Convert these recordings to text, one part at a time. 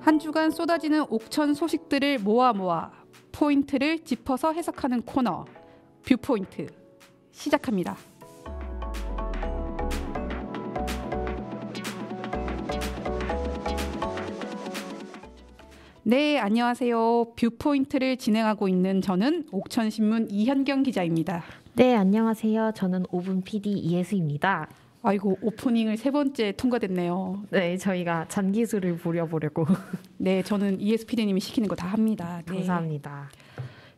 한 주간 쏟아지는 옥천 소식들을 모아 포인트를 짚어서 해석하는 코너 뷰포인트 시작합니다. 네, 안녕하세요. 뷰포인트를 진행하고 있는 저는 옥천신문 이현경 기자입니다. 네, 안녕하세요. 저는 5분 PD 이혜수입니다. 아이고, 오프닝을 세 번째 통과됐네요. 네, 저희가 잔기술을 부려보려고. 네, 저는 이혜수 PD님이 시키는 거 다 합니다. 네. 감사합니다.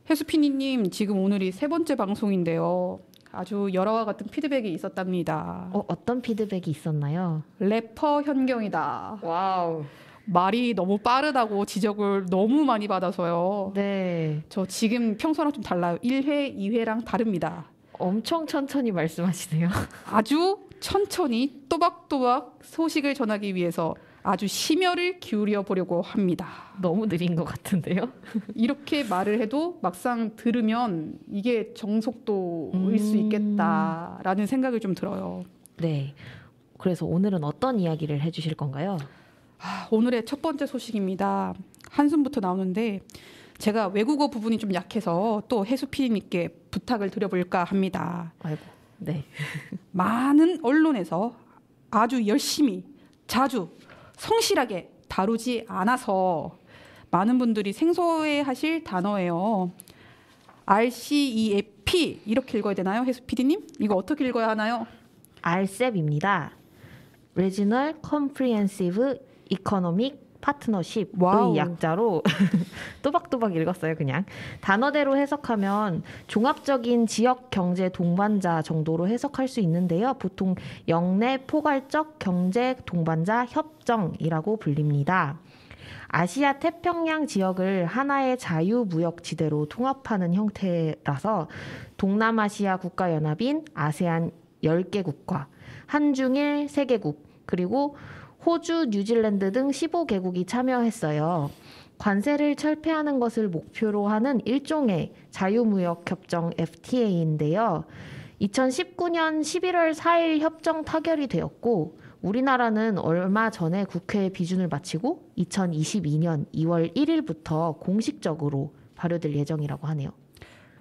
혜수 PD님, 지금 오늘이 세 번째 방송인데요. 아주 여러와 같은 피드백이 있었답니다. 어떤 피드백이 있었나요? 래퍼 현경이다. 와우. 말이 너무 빠르다고 지적을 너무 많이 받아서요. 네. 저 지금 평소랑 좀 달라요. 1회, 2회랑 다릅니다. 엄청 천천히 말씀하시네요. 아주 천천히 또박또박 소식을 전하기 위해서 아주 심혈을 기울여 보려고 합니다. 너무 느린 것 같은데요? 이렇게 말을 해도 막상 들으면 이게 정속도일 수 있겠다라는 생각이 좀 들어요. 네. 그래서 오늘은 어떤 이야기를 해주실 건가요? 오늘의 첫 번째 소식입니다. 한숨부터 나오는데 제가 외국어 부분이 좀 약해서 또 혜수 PD님께 부탁을 드려볼까 합니다. 아이고, 네. 많은 언론에서 아주 열심히 자주 성실하게 다루지 않아서 많은 분들이 생소해하실 단어예요. RCEP 이렇게 읽어야 되나요, 혜수 PD님? 이거 어떻게 읽어야 하나요? RCEP입니다. Regional Comprehensive Economic Partnership의 와우. 약자로 또박또박 읽었어요. 그냥 단어대로 해석하면 종합적인 지역 경제 동반자 정도로 해석할 수 있는데요. 보통 영내 포괄적 경제 동반자 협정이라고 불립니다. 아시아 태평양 지역을 하나의 자유무역지대로 통합하는 형태라서 동남아시아 국가연합인 아세안 10개국과 한중일 3개국 그리고 호주, 뉴질랜드 등 15개국이 참여했어요. 관세를 철폐하는 것을 목표로 하는 일종의 자유무역협정 FTA인데요. 2019년 11월 4일 협정 타결이 되었고 우리나라는 얼마 전에 국회 비준을 마치고 2022년 2월 1일부터 공식적으로 발효될 예정이라고 하네요.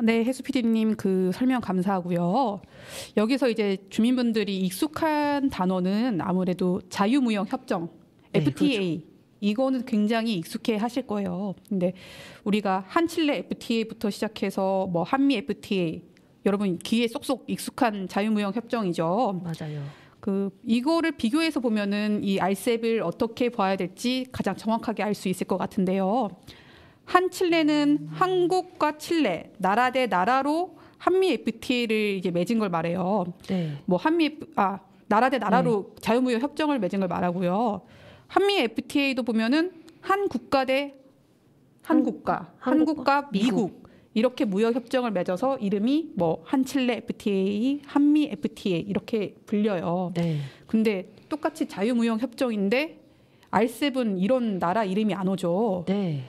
네, 혜수 PD님 그 설명 감사하고요. 여기서 이제 주민분들이 익숙한 단어는 아무래도 자유무역협정, FTA. 그렇죠. 이거는 굉장히 익숙해 하실 거예요. 근데 우리가 한칠레 FTA부터 시작해서 뭐 한미 FTA, 여러분 귀에 쏙쏙 익숙한 자유무역협정이죠. 맞아요. 이거를 비교해서 보면은 이 RCEP을 어떻게 봐야 될지 가장 정확하게 알 수 있을 것 같은데요. 한칠레는 한국과 칠레 나라 대 나라로 한미 FTA를 이제 맺은 걸 말해요. 네. 뭐 나라 대 나라로 자유무역 협정을 맺은 걸 말하고요. 한미 FTA도 보면은 한 국가 대 한 국가, 한국과 미국 이렇게 무역 협정을 맺어서 이름이 뭐 한칠레 FTA, 한미 FTA 이렇게 불려요. 네. 근데 똑같이 자유무역 협정인데 RCEP은 이런 나라 이름이 안 오죠. 네.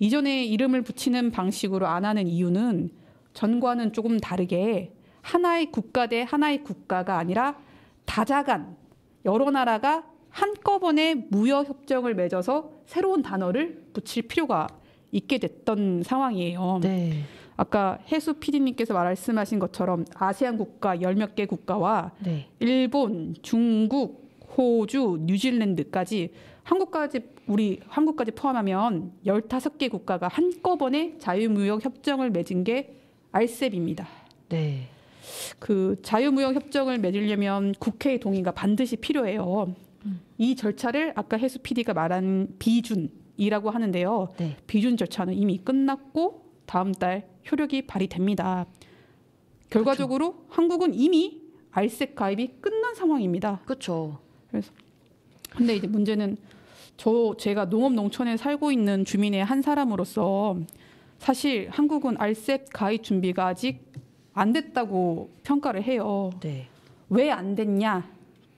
이전에 이름을 붙이는 방식으로 안 하는 이유는 전과는 조금 다르게 하나의 국가 대 하나의 국가가 아니라 다자간 여러 나라가 한꺼번에 무역협정을 맺어서 새로운 단어를 붙일 필요가 있게 됐던 상황이에요. 네. 아까 혜수 PD님께서 말씀하신 것처럼 아세안 국가 10몇 개 국가와 네. 일본, 중국, 호주, 뉴질랜드까지 우리 한국까지 포함하면 15개 국가가 한꺼번에 자유무역 협정을 맺은 게 RCEP입니다. 네. 그 자유무역 협정을 맺으려면 국회의 동의가 반드시 필요해요. 이 절차를 아까 혜수 PD가 말한 비준이라고 하는데요. 네. 비준 절차는 이미 끝났고 다음 달 효력이 발휘됩니다. 결과적으로 그렇죠. 한국은 이미 RCEP 가입이 끝난 상황입니다. 그렇죠. 그래서 근데 이제 문제는 제가 농업농촌에 살고 있는 주민의 한 사람으로서 사실 한국은 RCEP 가입 준비가 아직 안 됐다고 평가를 해요. 네. 왜 안 됐냐?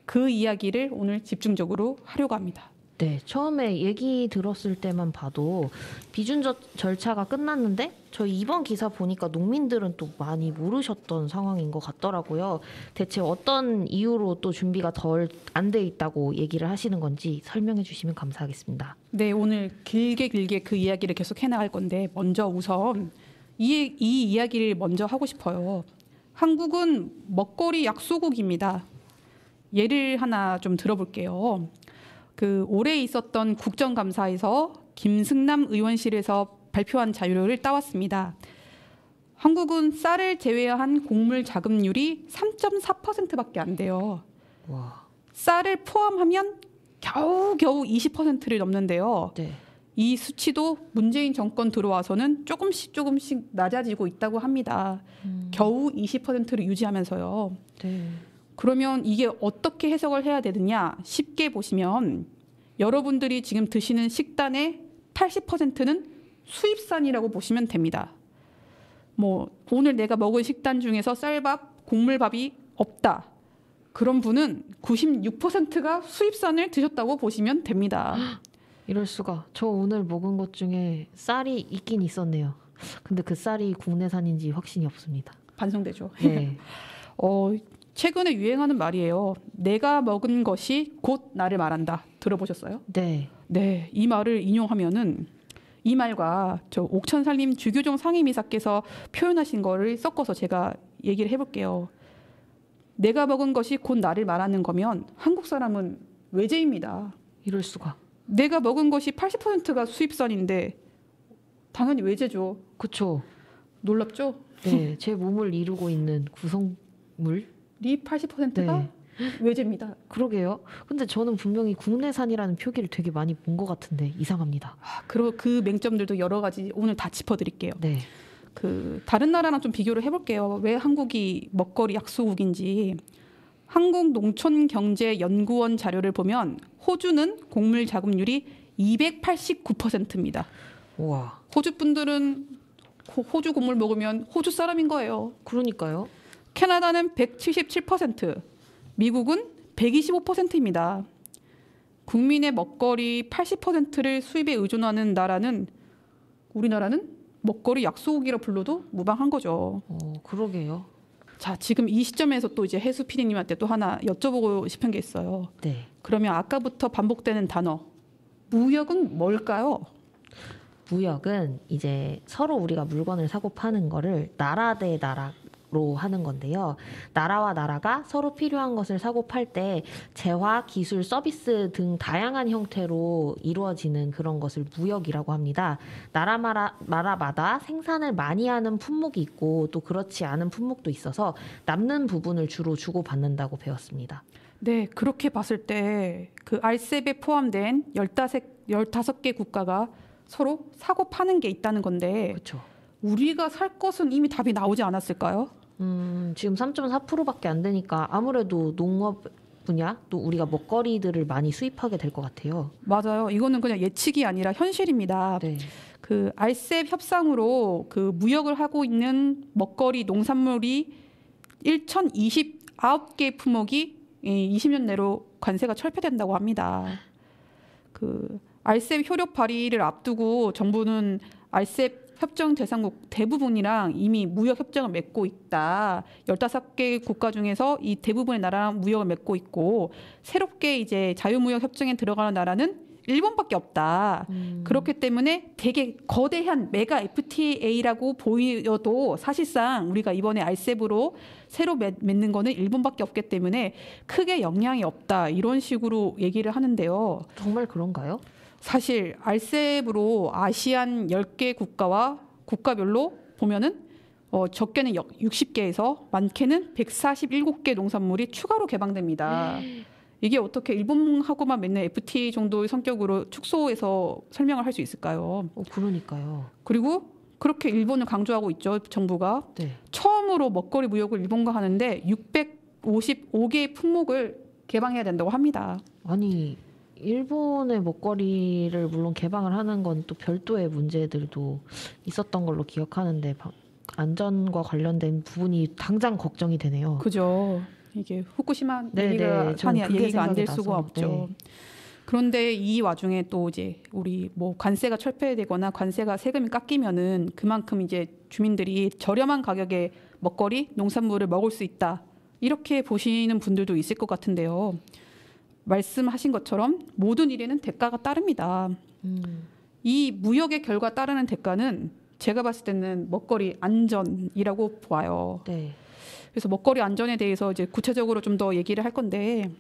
그 이야기를 오늘 집중적으로 하려고 합니다. 네, 처음에 얘기 들었을 때만 봐도 비준 절차가 끝났는데 저희 이번 기사 보니까 농민들은 또 많이 모르셨던 상황인 것 같더라고요. 대체 어떤 이유로 또 준비가 덜 안 돼 있다고 얘기를 하시는 건지 설명해 주시면 감사하겠습니다. 네, 오늘 길게 그 이야기를 계속 해나갈 건데 먼저 우선 이 이야기를 먼저 하고 싶어요. 한국은 먹거리 약소국입니다. 예를 하나 좀 들어볼게요. 그 올해 있었던 국정감사에서 김승남 의원실에서 발표한 자료를 따왔습니다. 한국은 쌀을 제외한 곡물 자급률이 3.4%밖에 안 돼요. 와, 쌀을 포함하면 겨우겨우 20%를 넘는데요. 네, 이 수치도 문재인 정권 들어와서는 조금씩 낮아지고 있다고 합니다. 겨우 20%를 유지하면서요. 네, 그러면 이게 어떻게 해석을 해야 되느냐? 쉽게 보시면 여러분들이 지금 드시는 식단의 80%는 수입산이라고 보시면 됩니다. 뭐 오늘 내가 먹은 식단 중에서 쌀밥, 곡물밥이 없다. 그런 분은 96%가 수입산을 드셨다고 보시면 됩니다. 이럴 수가. 저 오늘 먹은 것 중에 쌀이 있긴 있었네요. 근데 그 쌀이 국내산인지 확신이 없습니다. 반성되죠. 네, 최근에 유행하는 말이에요. 내가 먹은 것이 곧 나를 말한다. 들어보셨어요? 네, 네, 이 말을 인용하면은 이 말과 저 옥천살림 주교종 상임이사께서 표현하신 거를 섞어서 제가 얘기를 해볼게요. 내가 먹은 것이 곧 나를 말하는 거면 한국 사람은 외제입니다. 이럴 수가. 내가 먹은 것이 80%가 수입산인데 당연히 외제죠. 그쵸. 놀랍죠? 네, 제 몸을 이루고 있는 구성물. 이 80%가 네. 외제입니다. 그러게요. 근데 저는 분명히 국내산이라는 표기를 되게 많이 본 것 같은데 이상합니다. 그 맹점들도 여러 가지 오늘 다 짚어드릴게요. 네, 그 다른 나라랑 좀 비교를 해볼게요. 왜 한국이 먹거리 약소국인지. 한국농촌경제연구원 자료를 보면 호주는 곡물 자급률이 289%입니다. 우와. 호주 분들은 호주 곡물 먹으면 호주 사람인 거예요. 그러니까요. 캐나다는 177%, 미국은 125%입니다. 국민의 먹거리 80%를 수입에 의존하는 나라는 우리나라는 먹거리 약소국이라 불러도 무방한 거죠. 그러게요. 자, 지금 이 시점에서 또 이제 해수 PD님한테 또 하나 여쭤보고 싶은 게 있어요. 네. 그러면 아까부터 반복되는 단어, 무역은 뭘까요? 무역은 이제 서로 우리가 물건을 사고 파는 거를 나라 대 나라로 하는 건데요. 나라와 나라가 서로 필요한 것을 사고 팔 때 재화, 기술, 서비스 등 다양한 형태로 이루어지는 그런 것을 무역이라고 합니다. 나라마다 생산을 많이 하는 품목이 있고 또 그렇지 않은 품목도 있어서 남는 부분을 주로 주고받는다고 배웠습니다. 네, 그렇게 봤을 때 그 RCEP에 포함된 15개 국가가 서로 사고 파는 게 있다는 건데 그렇죠. 우리가 살 것은 이미 답이 나오지 않았을까요? 지금 3.4%밖에 안 되니까 아무래도 농업 분야 또 우리가 먹거리들을 많이 수입하게 될 것 같아요. 맞아요. 이거는 그냥 예측이 아니라 현실입니다. 네. 그 RCEP 협상으로 그 무역을 하고 있는 먹거리 농산물이 1,029개 품목이 20년 내로 관세가 철폐된다고 합니다. 그 RCEP 효력 발의를 앞두고 정부는 RCEP 협정 대상국 대부분이랑 이미 무역 협정을 맺고 있다. 15개 국가 중에서 이 대부분의 나라랑 무역을 맺고 있고 새롭게 이제 자유무역 협정에 들어가는 나라는 일본밖에 없다. 그렇기 때문에 되게 거대한 메가 FTA라고 보여도 사실상 우리가 이번에 RCEP으로 새로 맺는 거는 일본밖에 없기 때문에 크게 영향이 없다. 이런 식으로 얘기를 하는데요. 정말 그런가요? 사실 RCEP으로 아시안 10개 국가와 국가별로 보면은 적게는 60개에서 많게는 147개 농산물이 추가로 개방됩니다. 이게 어떻게 일본하고만 맺는 FTA 정도의 성격으로 축소해서 설명을 할 수 있을까요? 그러니까요. 그리고 그렇게 일본을 강조하고 있죠. 정부가. 네. 처음으로 먹거리 무역을 일본과 하는데 655개의 품목을 개방해야 된다고 합니다. 아니 일본의 먹거리를 물론 개방을 하는 건 또 별도의 문제들도 있었던 걸로 기억하는데 안전과 관련된 부분이 당장 걱정이 되네요. 그죠. 이게 후쿠시마 네, 얘기가 네, 저는 그게 얘기가 안 될 생각이 수가 나서, 없죠. 네. 그런데 이 와중에 또 이제 우리 뭐 관세가 철폐되거나 관세가 세금이 깎이면은 그만큼 이제 주민들이 저렴한 가격에 먹거리, 농산물을 먹을 수 있다. 이렇게 보시는 분들도 있을 것 같은데요. 말씀하신 것처럼 모든 일에는 대가가 따릅니다. 이 무역의 결과 따르는 대가는 제가 봤을 때는 먹거리 안전이라고 봐요. 네. 그래서 먹거리 안전에 대해서 이제 구체적으로 좀 더 얘기를 할 건데,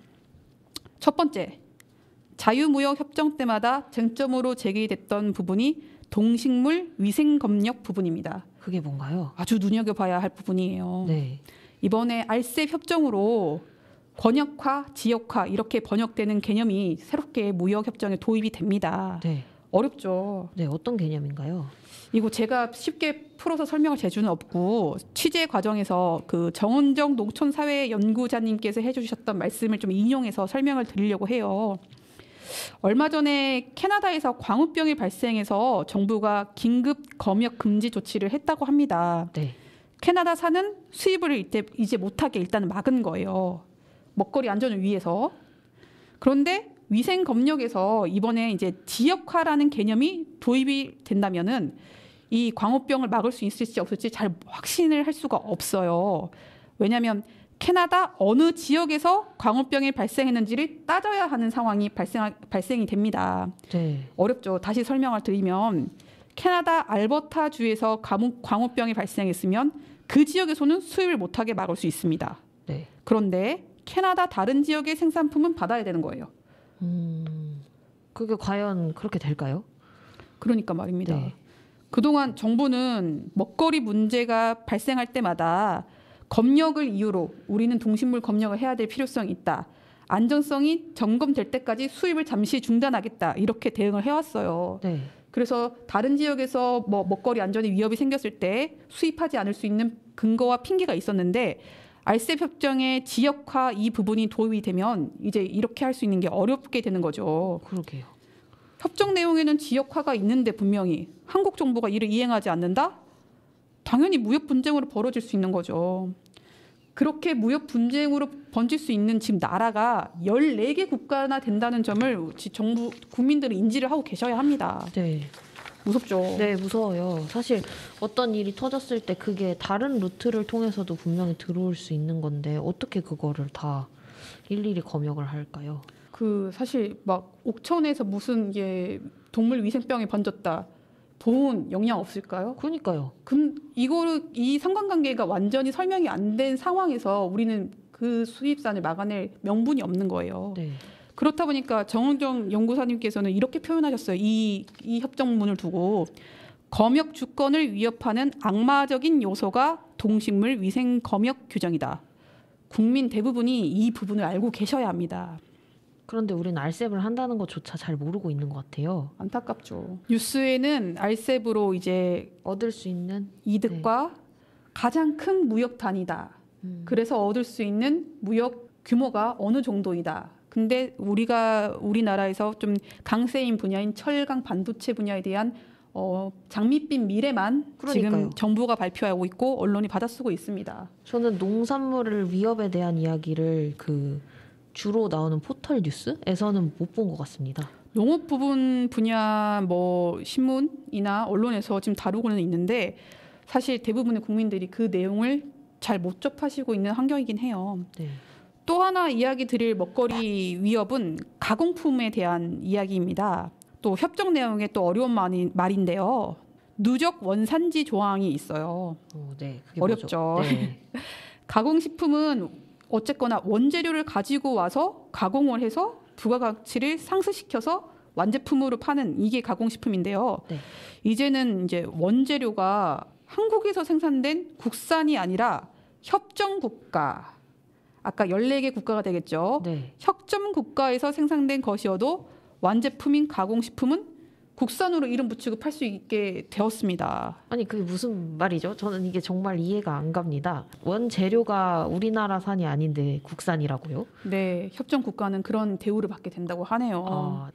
첫 번째, 자유무역 협정 때마다 쟁점으로 제기됐던 부분이 동식물 위생검역 부분입니다. 그게 뭔가요? 아주 눈여겨봐야 할 부분이에요. 네. 이번에 알셉 협정으로 권역화, 지역화 이렇게 번역되는 개념이 새롭게 무역 협정에 도입이 됩니다. 네. 어렵죠. 네, 어떤 개념인가요? 이거 제가 쉽게 풀어서 설명할 재주는 없고 취재 과정에서 그 정은정 농촌사회연구자님께서 해주셨던 말씀을 좀 인용해서 설명을 드리려고 해요. 얼마 전에 캐나다에서 광우병이 발생해서 정부가 긴급 검역 금지 조치를 했다고 합니다. 네. 캐나다산은 수입을 이제 못하게 일단 막은 거예요. 먹거리 안전을 위해서. 그런데 위생 검역에서 이번에 이제 지역화라는 개념이 도입이 된다면은 이 광우병을 막을 수 있을지 없을지 잘 확신을 할 수가 없어요. 왜냐하면 캐나다 어느 지역에서 광우병이 발생했는지를 따져야 하는 상황이 발생이 됩니다. 네. 어렵죠. 다시 설명을 드리면 캐나다 알버타주에서 광우병이 발생했으면 그 지역에서는 수입을 못하게 막을 수 있습니다. 네. 그런데 캐나다 다른 지역의 생산품은 받아야 되는 거예요. 그게 과연 그렇게 될까요? 그러니까 말입니다. 네. 그동안 정부는 먹거리 문제가 발생할 때마다 검역을 이유로 우리는 동식물 검역을 해야 될 필요성이 있다. 안전성이 점검될 때까지 수입을 잠시 중단하겠다. 이렇게 대응을 해왔어요. 네. 그래서 다른 지역에서 뭐 먹거리 안전에 위협이 생겼을 때 수입하지 않을 수 있는 근거와 핑계가 있었는데 알셉 협정의 지역화 이 부분이 도입이 되면 이제 이렇게 할 수 있는 게 어렵게 되는 거죠. 그러게요. 협정 내용에는 지역화가 있는데 분명히 한국 정부가 이를 이행하지 않는다? 당연히 무역 분쟁으로 벌어질 수 있는 거죠. 그렇게 무역 분쟁으로 번질 수 있는 지금 나라가 14개 국가나 된다는 점을 정부 국민들은 인지를 하고 계셔야 합니다. 네. 무섭죠. 네, 무서워요. 사실 어떤 일이 터졌을 때 그게 다른 루트를 통해서도 분명히 들어올 수 있는 건데 어떻게 그거를 다 일일이 검역을 할까요? 그 사실 막 옥천에서 무슨 동물 위생병이 번졌다. 보온 영향 없을까요? 그러니까요. 이 상관관계가 완전히 설명이 안 된 상황에서 우리는 그 수입산을 막아낼 명분이 없는 거예요. 네. 그렇다 보니까 정은정 연구사님께서는 이렇게 표현하셨어요. 이 협정문을 두고 검역 주권을 위협하는 악마적인 요소가 동식물 위생 검역 규정이다. 국민 대부분이 이 부분을 알고 계셔야 합니다. 그런데 우리는 알셉을 한다는 것조차 잘 모르고 있는 것 같아요. 안타깝죠. 뉴스에는 알셉으로 이제 얻을 수 있는 이득과 가장 큰 무역 단위다. 그래서 얻을 수 있는 무역 규모가 어느 정도이다. 근데 우리나라에서 좀 강세인 분야인 철강 반도체 분야에 대한 장밋빛 미래만 그러니까요. 지금 정부가 발표하고 있고 언론이 받아쓰고 있습니다. 저는 농산물 위협에 대한 이야기를 주로 나오는 포털 뉴스에서는 못 본 것 같습니다. 농업 부분 분야 뭐 신문이나 언론에서 지금 다루고는 있는데 사실 대부분의 국민들이 그 내용을 잘 못 접하시고 있는 환경이긴 해요. 네. 또 하나 이야기 드릴 먹거리 위협은 가공품에 대한 이야기입니다. 또 협정 내용에 또 어려운 말인데요. 누적 원산지 조항이 있어요. 네, 그게 어렵죠. 네. 가공식품은 어쨌거나 원재료를 가지고 와서 가공을 해서 부가가치를 상승시켜서 완제품으로 파는 이게 가공식품인데요. 네. 이제는 이제 원재료가 한국에서 생산된 국산이 아니라 협정국가, 아까 14개 국가가 되겠죠. 네. 협정 국가에서 생산된 것이어도 완제품인 가공식품은 국산으로 이름 붙이고 팔 수 있게 되었습니다. 아니 그게 무슨 말이죠? 저는 이게 정말 이해가 안 갑니다. 원재료가 우리나라산이 아닌데 국산이라고요? 네, 협정 국가는 그런 대우를 받게 된다고 하네요. 아.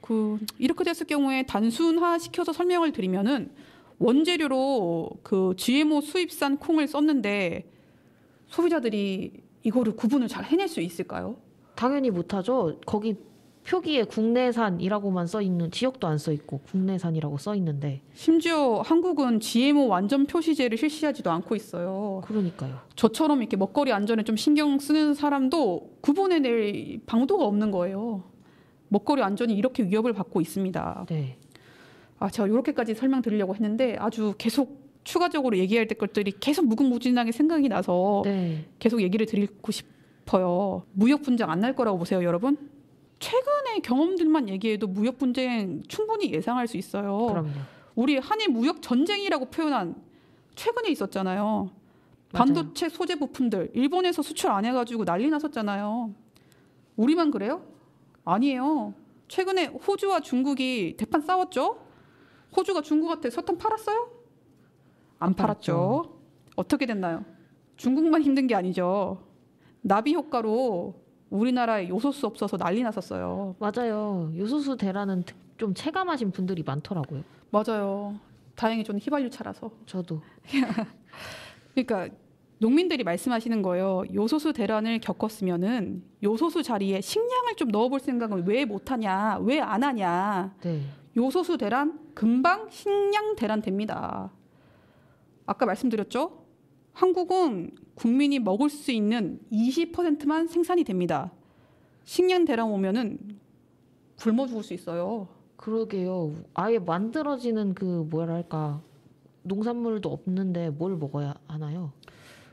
이렇게 됐을 경우에 단순화 시켜서 설명을 드리면은 원재료로 그 GMO 수입산 콩을 썼는데 소비자들이 이거를 구분을 잘 해낼 수 있을까요? 당연히 못하죠. 거기 표기에 국내산이라고만 써 있는 지역도 안 써 있고 국내산이라고 써 있는데 심지어 한국은 GMO 완전 표시제를 실시하지도 않고 있어요. 그러니까요. 저처럼 이렇게 먹거리 안전에 좀 신경 쓰는 사람도 구분해낼 방도가 없는 거예요. 먹거리 안전이 이렇게 위협을 받고 있습니다. 네. 제가 이렇게까지 설명드리려고 했는데 아주 계속 추가적으로 얘기해야 될 것들이 계속 무궁무진하게 생각이 나서 네. 계속 얘기를 드리고 싶어요. 무역 분쟁 안 날 거라고 보세요, 여러분? 최근의 경험들만 얘기해도 무역 분쟁 충분히 예상할 수 있어요. 그럼요. 우리 한일 무역 전쟁이라고 표현한 최근에 있었잖아요. 반도체 소재 부품들 일본에서 수출 안 해가지고 난리 났었잖아요. 우리만 그래요? 아니에요. 최근에 호주와 중국이 대판 싸웠죠? 호주가 중국한테 석탄 팔았어요? 안 팔았죠. 어떻게 됐나요? 중국만 힘든 게 아니죠. 나비 효과로 우리나라에 요소수 없어서 난리 났었어요. 맞아요. 요소수 대란은 좀 체감하신 분들이 많더라고요. 맞아요. 다행히 저는 휘발유차라서. 저도. 그러니까 농민들이 말씀하시는 거예요. 요소수 대란을 겪었으면은 요소수 자리에 식량을 좀 넣어볼 생각은 왜 못하냐, 왜 안 하냐. 네. 요소수 대란 금방 식량 대란 됩니다. 아까 말씀드렸죠? 한국은 국민이 먹을 수 있는 20%만 생산이 됩니다. 식량 대란 오면은 굶어 죽을 수 있어요. 그러게요. 아예 만들어지는 그 뭐랄까 농산물도 없는데 뭘 먹어야 하나요?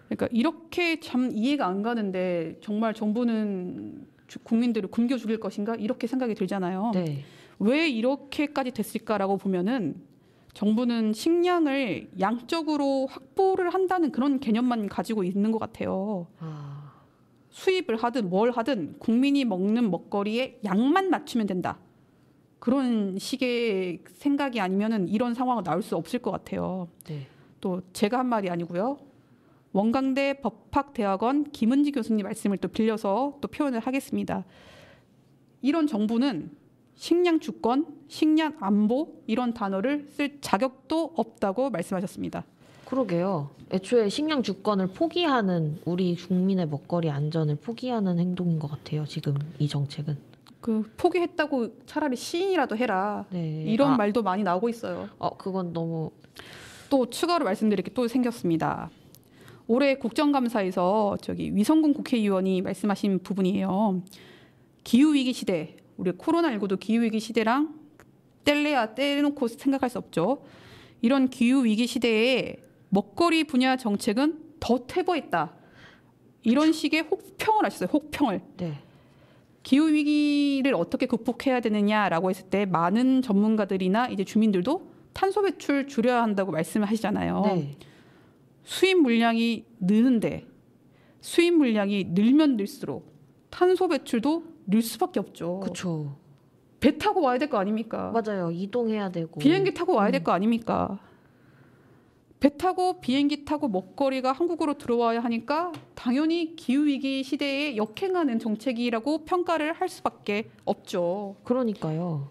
그러니까 이렇게 참 이해가 안 가는데 정말 정부는 국민들을 굶겨 죽일 것인가 이렇게 생각이 들잖아요. 네. 왜 이렇게까지 됐을까라고 보면은 정부는 식량을 양적으로 확보를 한다는 그런 개념만 가지고 있는 것 같아요. 수입을 하든 뭘 하든 국민이 먹는 먹거리에 양만 맞추면 된다. 그런 식의 생각이 아니면은 이런 상황은 나올 수 없을 것 같아요. 네. 또 제가 한 말이 아니고요. 원광대 법학대학원 김은지 교수님 말씀을 또 빌려서 또 표현을 하겠습니다. 이런 정부는 식량 주권, 식량 안보 이런 단어를 쓸 자격도 없다고 말씀하셨습니다. 그러게요. 애초에 식량 주권을 포기하는 우리 국민의 먹거리 안전을 포기하는 행동인 것 같아요. 지금 이 정책은. 포기했다고 차라리 시인이라도 해라. 네. 이런 말도 많이 나오고 있어요. 그건 너무. 또 추가로 말씀드릴 게 또 생겼습니다. 올해 국정감사에서 위성군 국회의원이 말씀하신 부분이에요. 기후위기 시대, 우리 코로나19도 기후위기 시대랑 뗄래야 떼놓고 생각할 수 없죠. 이런 기후위기 시대에 먹거리 분야 정책은 더 퇴보했다. 이런 식의 혹평을 하셨어요. 혹평을. 네. 기후위기를 어떻게 극복해야 되느냐라고 했을 때 많은 전문가들이나 이제 주민들도 탄소 배출 줄여야 한다고 말씀을 하시잖아요. 네. 수입 물량이 느는데 수입 물량이 늘면 늘수록 탄소 배출도 늘 수밖에 없죠. 그렇죠. 배 타고 와야 될 거 아닙니까? 맞아요. 이동해야 되고. 비행기 타고 와야 될 거 아닙니까? 배 타고 비행기 타고 먹거리가 한국으로 들어와야 하니까 당연히 기후위기 시대에 역행하는 정책이라고 평가를 할 수밖에 없죠. 그러니까요.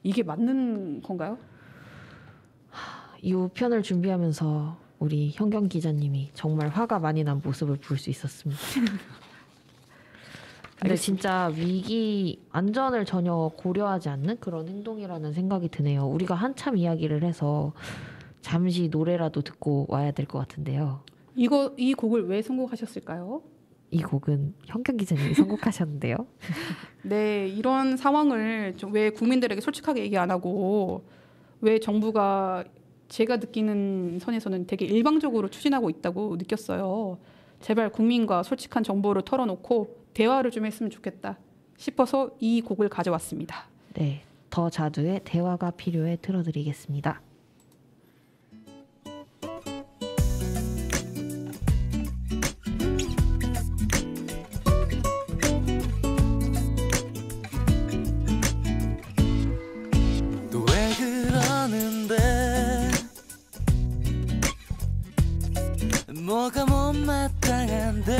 이게 맞는 건가요? 이 편을 준비하면서 우리 현경 기자님이 정말 화가 많이 난 모습을 볼 수 있었습니다. 근데 진짜 위기 안전을 전혀 고려하지 않는 그런 행동이라는 생각이 드네요. 우리가 한참 이야기를 해서 잠시 노래라도 듣고 와야 될 것 같은데요. 이 곡을 왜 선곡하셨을까요? 이 곡은 현경 기자님이 선곡하셨는데요. 네, 이런 상황을 왜 국민들에게 솔직하게 얘기 안 하고 왜 정부가 제가 느끼는 선에서는 되게 일방적으로 추진하고 있다고 느꼈어요. 제발 국민과 솔직한 정보를 털어놓고 대화를 좀 했으면 좋겠다 싶어서 이 곡을 가져왔습니다. 네, 더 자두의 대화가 필요해 틀어드리겠습니다. 또 왜 그러는데 뭐가 못마땅한데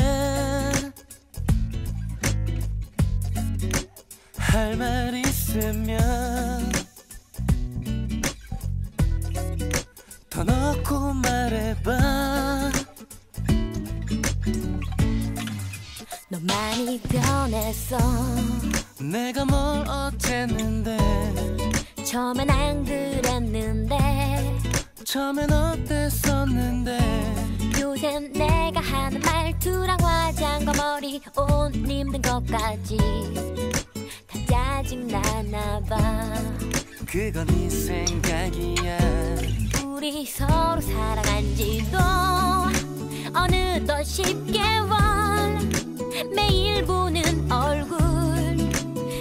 할 말 있으면 더 넣고 말해봐. 너 많이 변했어. 내가 뭘 어쨌는데 처음엔 안 그랬는데 처음엔 어땠었는데 요샌 내가 하는 말투랑 화장과 머리 옷 입는 것까지 다 짜증나나봐. 그건 네 생각이야. 우리 서로 사랑한 지도 어느덧 10개월 매일 보는 얼굴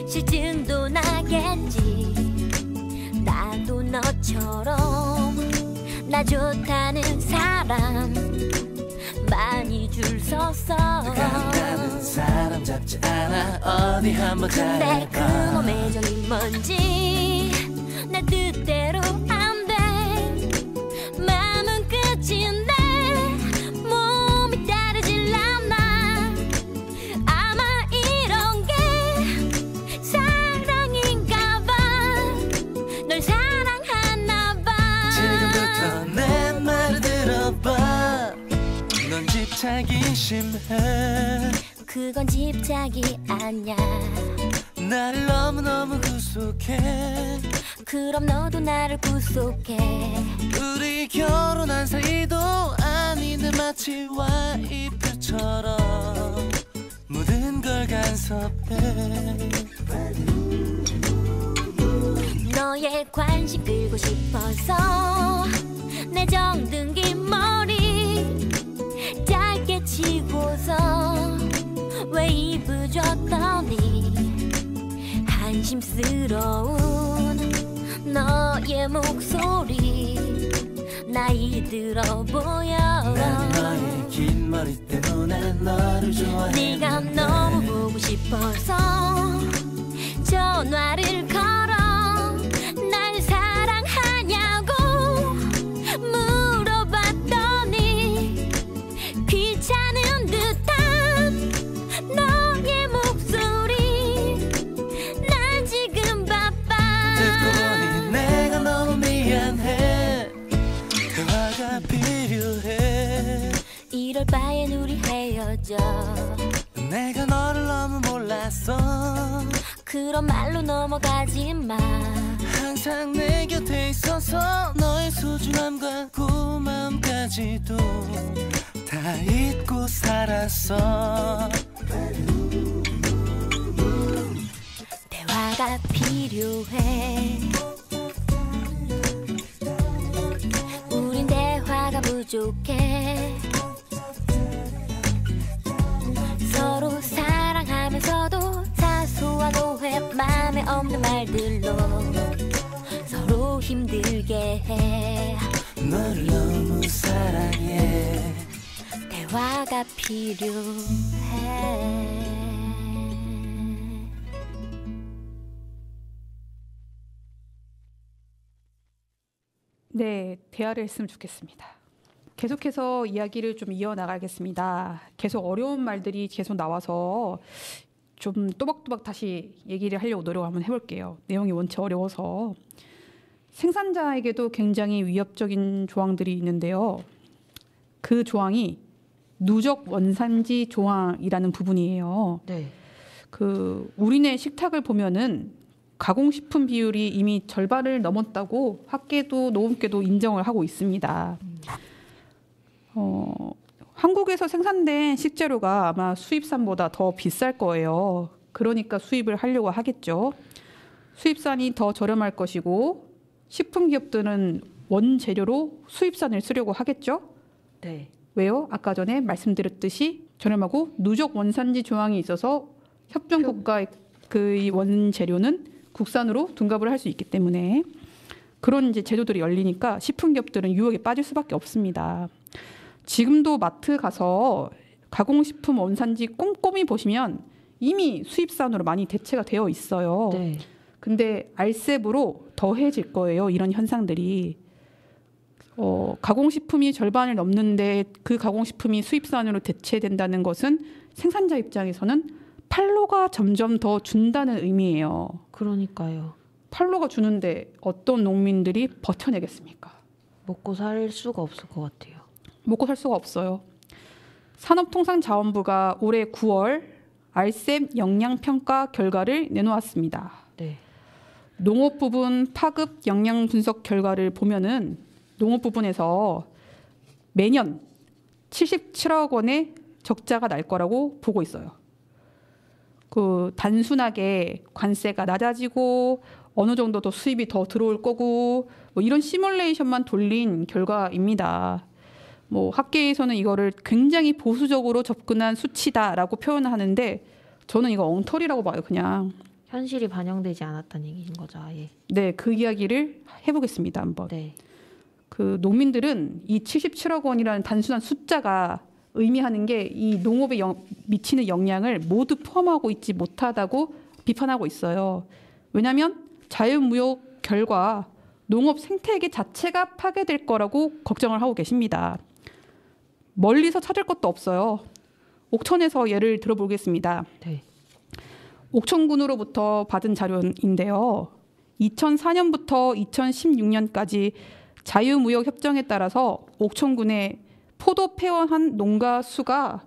실증도 나겠지. 나도 너처럼 나 좋다는 사람 많이 줄 섰어. 간다는 사람 잡지 않아. 어디 한번 근데 잘해봐. 그놈의 정이 뭔지 내 뜻대로 안 돼. 마음은 끝인데 몸이 따르질 않아. 아마 이런 게 사랑인가 봐. 널 사랑하나 봐. 지금부터 내 말을 들어봐. 넌 집착이 심해. 그건 집착이 아냐. 나를 너무너무 구속해. 그럼 너도 나를 구속해. 우리 결혼한 사이도 아닌데 마치 와이프처럼 모든 걸 간섭해. 너의 관심 끌고 싶어서 내 정든 긴 머리 짧게 치고서 웨이브 줬더니 한심스러운 너의 목소리 나이 들어 보여. 난 너의 긴 머리 때문에 너를 좋아해. 네가 너무 보고 싶어서 전화를 걸어. 날 사랑하냐고 물어봤더니 귀찮은 듯한 너의 목소리. 난 지금 바빠. 듣고 보니 내가 너무 미안해. 대화가 필요해. 이럴 바엔 우리 헤어져. 내가 너를 너무 몰랐어. 그런 말로 넘어가지 마. 항상 내 곁에 있어서 너의 소중함과 고마움까지도 다 잊고 살았어. 대화가 필요해. 우린 대화가 부족해. 서로 사랑하면서도 사소한 오해 맘에 없는 말들로 서로 힘들게 해. 너를 너무 사랑해. 대화가 필요해. 네, 대화를 했으면 좋겠습니다. 계속해서 이야기를 좀 이어나가겠습니다. 계속 어려운 말들이 계속 나와서 좀 또박또박 다시 얘기를 하려고 노력 한번 해볼게요. 내용이 원체 어려워서. 생산자에게도 굉장히 위협적인 조항들이 있는데요. 그 조항이 누적 원산지 조항이라는 부분이에요. 네. 우리네 식탁을 보면은 가공식품 비율이 이미 절반을 넘었다고 학계도 노원계도 인정을 하고 있습니다. 한국에서 생산된 식재료가 아마 수입산보다 더 비쌀 거예요. 그러니까 수입을 하려고 하겠죠. 수입산이 더 저렴할 것이고 식품 기업들은 원재료로 수입산을 쓰려고 하겠죠. 네. 왜요? 아까 전에 말씀드렸듯이 저렴하고 누적 원산지 조항이 있어서 협정국가의 그 원재료는 국산으로 둔갑을 할 수 있기 때문에 그런 이제 제도들이 열리니까 식품 기업들은 유혹에 빠질 수밖에 없습니다. 지금도 마트 가서 가공식품 원산지 꼼꼼히 보시면 이미 수입산으로 많이 대체가 되어 있어요. 네. 근데 알셉으로 더해질 거예요. 이런 현상들이. 가공식품이 절반을 넘는데 그 가공식품이 수입산으로 대체된다는 것은 생산자 입장에서는 판로가 점점 더 준다는 의미예요. 그러니까요. 판로가 주는데 어떤 농민들이 버텨내겠습니까? 먹고 살 수가 없을 것 같아요. 먹고 살 수가 없어요. 산업통상자원부가 올해 9월 알셉 영양평가 결과를 내놓았습니다. 네. 농업 부분 파급 영양 분석 결과를 보면은 농업 부분에서 매년 77억 원의 적자가 날 거라고 보고 있어요. 그 단순하게 관세가 낮아지고 어느 정도 더 수입이 더 들어올 거고 뭐 이런 시뮬레이션만 돌린 결과입니다. 뭐 학계에서는 이거를 굉장히 보수적으로 접근한 수치다라고 표현을 하는데 저는 이거 엉터리라고 봐요. 그냥. 현실이 반영되지 않았다는 얘기인 거죠, 아예. 네, 그 이야기를 해보겠습니다. 한번. 네. 그 농민들은 이 77억 원이라는 단순한 숫자가 의미하는 게 이 농업에 미치는 영향을 모두 포함하고 있지 못하다고 비판하고 있어요. 왜냐하면 자유무역 결과 농업 생태계 자체가 파괴될 거라고 걱정을 하고 계십니다. 멀리서 찾을 것도 없어요. 옥천에서 예를 들어보겠습니다. 네. 옥천군으로부터 받은 자료인데요. 2004년부터 2016년까지 자유무역 협정에 따라서 옥천군의 포도 폐원한 농가 수가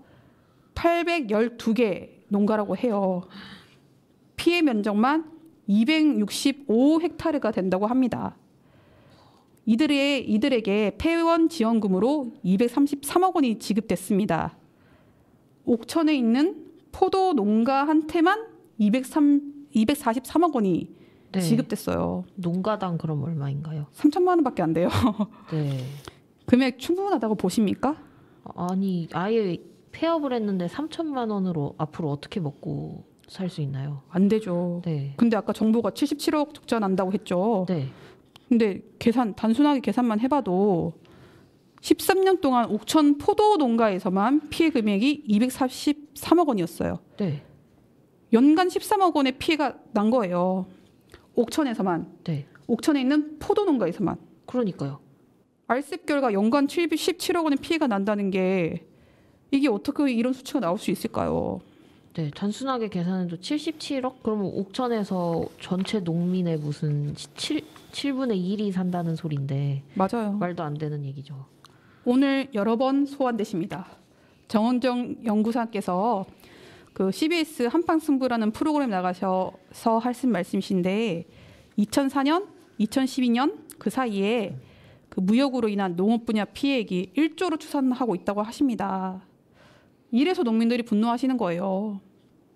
812개 농가라고 해요. 피해 면적만 265헥타르가 된다고 합니다. 이들에게 폐원 지원금으로 233억 원이 지급됐습니다. 옥천에 있는 포도 농가한테만 243억 원이 네. 지급됐어요. 농가당 그럼 얼마인가요? 3천만 원밖에 안 돼요. 네. 금액 충분하다고 보십니까? 아니 아예 폐업을 했는데 3천만 원으로 앞으로 어떻게 먹고 살 수 있나요? 안 되죠. 네. 근데 아까 정부가 77억 적자 난다고 했죠. 네. 근데 단순하게 계산만 해봐도 13년 동안 옥천 포도 농가에서만 피해 금액이 243억 원이었어요. 네. 연간 13억 원의 피해가 난 거예요. 옥천에서만. 네. 옥천에 있는 포도 농가에서만. 그러니까요. 알셉 결과 연간 17억 원의 피해가 난다는 게 이게 어떻게 이런 수치가 나올 수 있을까요? 네, 단순하게 계산해도 77억? 그러면 옥천에서 전체 농민의 무슨 7분의 1이 산다는 소린데 맞아요. 말도 안 되는 얘기죠. 오늘 여러 번 소환되십니다. 정원정 연구사께서 그 CBS 한방승부라는 프로그램 나가셔서 하신 말씀이신데 2004년, 2012년 그 사이에 그 무역으로 인한 농업 분야 피해액이 1조로 추산하고 있다고 하십니다. 이래서 농민들이 분노하시는 거예요.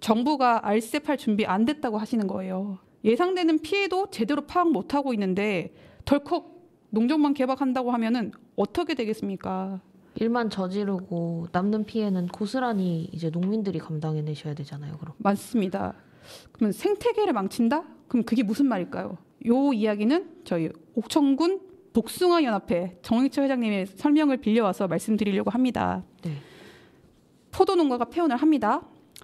정부가 알셉할 준비 안 됐다고 하시는 거예요. 예상되는 피해도 제대로 파악 못하고 있는데 덜컥 농정만 개박한다고 하면은 어떻게 되겠습니까? 일만 저지르고 남는 피해는 고스란히 이제 농민들이 감당해내셔야 되잖아요. 그럼. 맞습니다. 그러면 생태계를 망친다? 그럼 그게 무슨 말일까요? 요 이야기는 저희 옥천군 복숭아연합회 정익철 회장님의 설명을 빌려와서 말씀드리려고 합니다. 네. 포도 농가가 폐원을 합니다.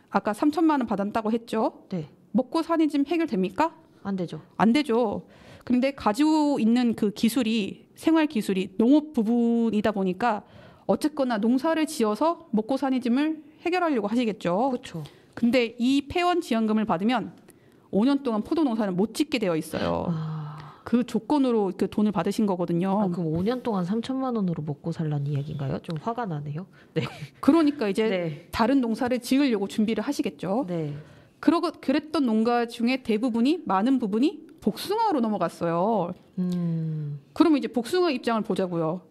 아까 3천만 원 받았다고 했죠. 네. 먹고 사니 좀 해결됩니까? 안 되죠. 안 되죠. 근데 가지고 있는 그 기술이 생활 기술이 농업 부분이다 보니까 어쨌거나 농사를 지어서 먹고 사니 짐을 해결하려고 하시겠죠. 그렇죠. 근데 이 폐원 지원금을 받으면 5년 동안 포도 농사를 못 짓게 되어 있어요. 그 조건으로 그 돈을 받으신 거거든요. 그럼 5년 동안 3천만 원으로 먹고 살란 이야기인가요? 좀 화가 나네요. 네. 그러니까 이제 네. 다른 농사를 지으려고 준비를 하시겠죠. 네. 그랬던 농가 중에 많은 부분이 복숭아로 넘어갔어요. 그러면 이제 복숭아 입장을 보자고요.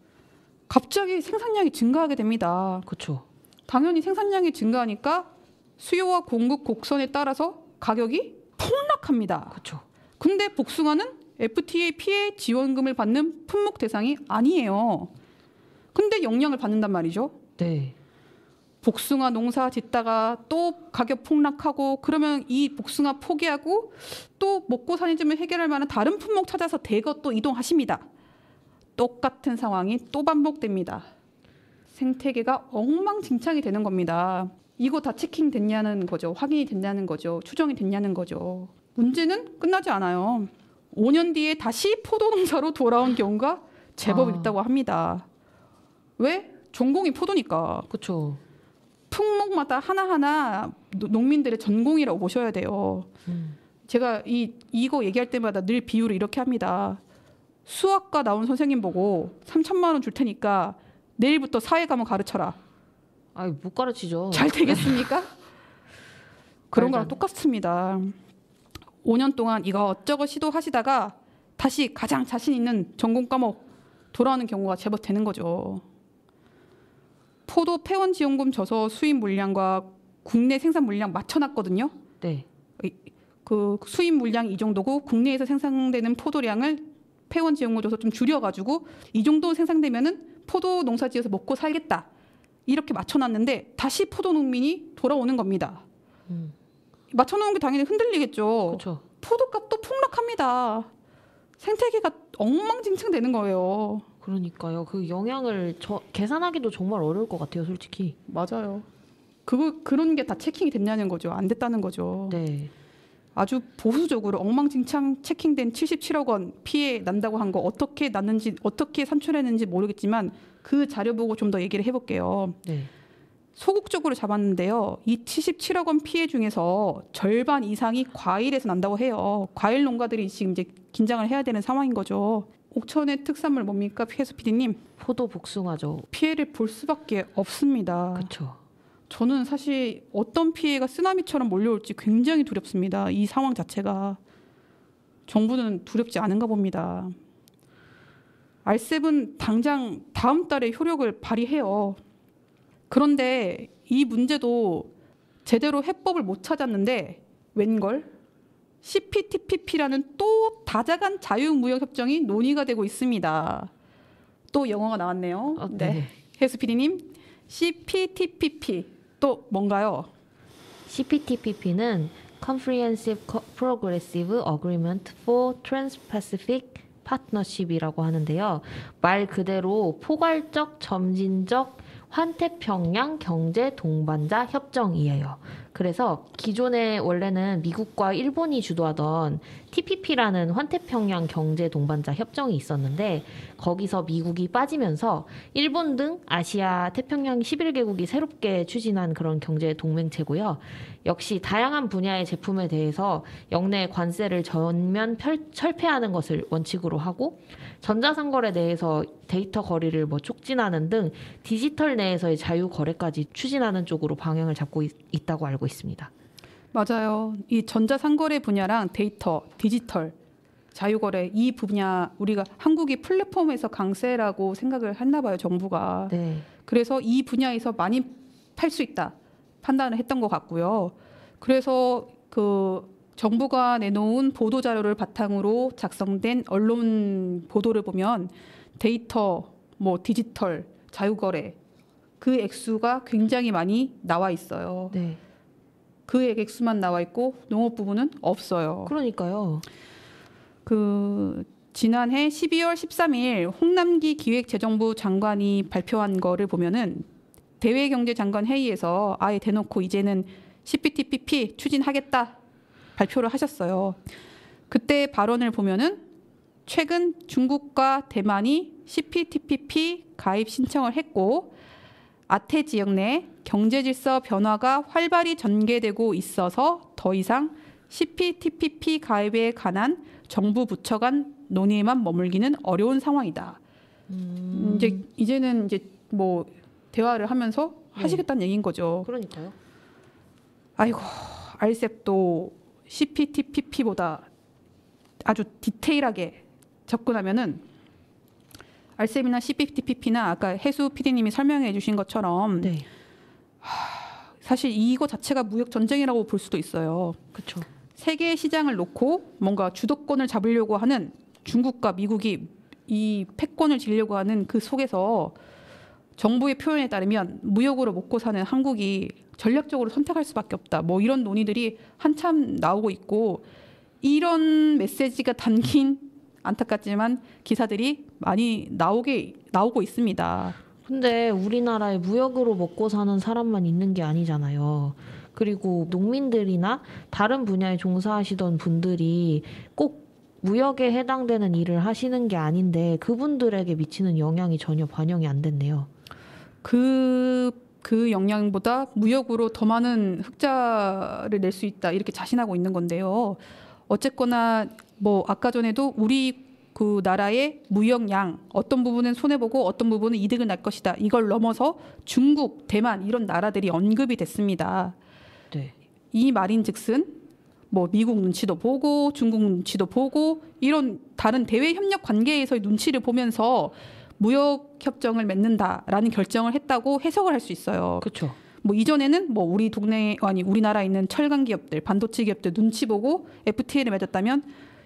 갑자기 생산량이 증가하게 됩니다. 그렇죠. 당연히 생산량이 증가하니까 수요와 공급 곡선에 따라서 가격이 폭락합니다. 그렇죠. 근데 복숭아는 FTA 피해 지원금을 받는 품목 대상이 아니에요. 근데 영향을 받는단 말이죠. 네. 복숭아 농사 짓다가 또 가격 폭락하고 그러면 이 복숭아 포기하고 또 먹고 사는 점을 해결할 만한 다른 품목 찾아서 대거 또 이동하십니다. 똑같은 상황이 또 반복됩니다. 생태계가 엉망진창이 되는 겁니다. 이거 다 체킹됐냐는 거죠. 확인이 됐냐는 거죠. 추정이 됐냐는 거죠. 문제는 끝나지 않아요. 5년 뒤에 다시 포도농사로 돌아온 경우가 제법 있다고 합니다. 왜? 전공이 포도니까. 그렇죠. 품목마다 하나하나 농민들의 전공이라고 보셔야 돼요. 제가 이거 얘기할 때마다 늘 비유를 이렇게 합니다. 수학과 나온 선생님 보고 3천만 원 줄 테니까 내일부터 사회 과목 가르쳐라. 못 가르치죠. 잘 되겠습니까? 그런 거랑 똑같습니다. 5년 동안 이것저것 시도하시다가 다시 가장 자신 있는 전공 과목 돌아오는 경우가 제법 되는 거죠. 포도 폐원 지원금 저서 수입 물량과 국내 생산 물량 맞춰놨거든요. 네. 그 수입 물량이 이 정도고 국내에서 생산되는 포도량을 폐원 지원금 줘서 좀 줄여가지고 이 정도 생산되면은 포도 농사지어서 먹고 살겠다. 이렇게 맞춰놨는데 다시 포도 농민이 돌아오는 겁니다. 맞춰놓은 게 당연히 흔들리겠죠. 그렇죠. 포도값도 폭락합니다. 생태계가 엉망진창 되는 거예요. 그러니까요. 그 영향을 계산하기도 정말 어려울 것 같아요, 솔직히. 맞아요. 그런 게 다 체킹이 됐냐는 거죠. 안 됐다는 거죠. 네. 아주 보수적으로 엉망진창 체킹된 77억 원 피해 난다고 한 거 어떻게 났는지 어떻게 산출했는지 모르겠지만 그 자료 보고 좀 더 얘기를 해볼게요. 네. 소극적으로 잡았는데요. 이 77억 원 피해 중에서 절반 이상이 과일에서 난다고 해요. 과일 농가들이 지금 이제 긴장을 해야 되는 상황인 거죠. 옥천의 특산물 뭡니까, 해수 PD님? 포도 복숭아죠. 피해를 볼 수밖에 없습니다. 그렇죠. 저는 사실 어떤 피해가 쓰나미처럼 몰려올지 굉장히 두렵습니다. 이 상황 자체가. 정부는 두렵지 않은가 봅니다. 알셉은 당장 다음 달에 효력을 발휘해요. 그런데 이 문제도 제대로 해법을 못 찾았는데 웬걸? CPTPP라는 또 다자간 자유무역협정이 논의가 되고 있습니다. 또 영어가 나왔네요. 네. 해수 PD님, CPTPP 또 뭔가요? CPTPP는 Comprehensive Progressive Agreement for Trans-Pacific Partnership이라고 하는데요. 말 그대로 포괄적 점진적 환태평양 경제 동반자 협정이에요. 그래서 기존에 원래는 미국과 일본이 주도하던 TPP라는 환태평양 경제 동반자 협정이 있었는데 거기서 미국이 빠지면서 일본 등 아시아 태평양 11개국이 새롭게 추진한 그런 경제 동맹체고요. 역시 다양한 분야의 제품에 대해서 역내 관세를 전면 철폐하는 것을 원칙으로 하고 전자상거래 내에서 데이터 거래를 촉진하는 등 디지털 내에서의 자유 거래까지 추진하는 쪽으로 방향을 잡고 있다고 알고 있습니다. 맞아요. 이 전자상거래 분야랑 데이터, 디지털, 자유거래 이 분야 우리가 한국이 플랫폼에서 강세라고 생각을 했나 봐요, 정부가. 네. 그래서 이 분야에서 많이 팔 수 있다 판단을 했던 것 같고요. 그래서 그 정부가 내놓은 보도 자료를 바탕으로 작성된 언론 보도를 보면 데이터, 디지털, 자유거래 그 액수가 굉장히 많이 나와 있어요. 네. 그 액수만 나와 있고 농업 부분은 없어요. 그러니까요. 지난해 12월 13일 홍남기 기획재정부 장관이 발표한 거를 보면은 대외경제장관 회의에서 아예 대놓고 이제는 CPTPP 추진하겠다 발표를 하셨어요. 그때 발언을 보면은 최근 중국과 대만이 CPTPP 가입 신청을 했고 아태 지역 내 경제 질서 변화가 활발히 전개되고 있어서 더 이상 CPTPP 가입에 관한 정부 부처 간 논의에만 머물기는 어려운 상황이다. 이제는 대화를 하면서 하시겠다는 얘기인 거죠. 그러니까요. 아이고, 알셉도 CPTPP보다 아주 디테일하게 접근하면은 알셉이나 CPTPP나 아까 해수 PD님이 설명해 주신 것처럼 네. 사실 이거 자체가 무역 전쟁이라고 볼 수도 있어요. 그렇죠. 세계 시장을 놓고 뭔가 주도권을 잡으려고 하는 중국과 미국이 이 패권을 지려고 하는 그 속에서 정부의 표현에 따르면 무역으로 먹고 사는 한국이 전략적으로 선택할 수밖에 없다. 이런 논의들이 한참 나오고 있고 이런 메시지가 담긴 안타깝지만 기사들이 많이 나오고 있습니다. 근데 우리나라에 무역으로 먹고 사는 사람만 있는 게 아니잖아요. 그리고 농민들이나 다른 분야에 종사하시던 분들이 꼭 무역에 해당되는 일을 하시는 게 아닌데 그분들에게 미치는 영향이 전혀 반영이 안 됐네요. 그 영향보다 무역으로 더 많은 흑자를 낼 수 있다 이렇게 자신하고 있는 건데요. 어쨌거나 아까 전에도 우리 그 나라의 무역량 어떤 부분은 손해보고 어떤 부분은 이득을 날 것이다. 이걸 넘어서 중국, 대만 이런 나라들이 언급이 됐습니다. 네. 이 말인즉슨 뭐 미국 눈치도 보고 중국 눈치도 보고 이런 다른 대외 협력 관계에서의 눈치를 보면서 무역 협정을 맺는다라는 결정을 했다고 해석을 할 수 있어요. 그렇죠. 뭐 이전에는 뭐 우리 동네 아니 우리나라에 있는 철강 기업들, 반도체 기업들 눈치 보고 FTA를 맺었다면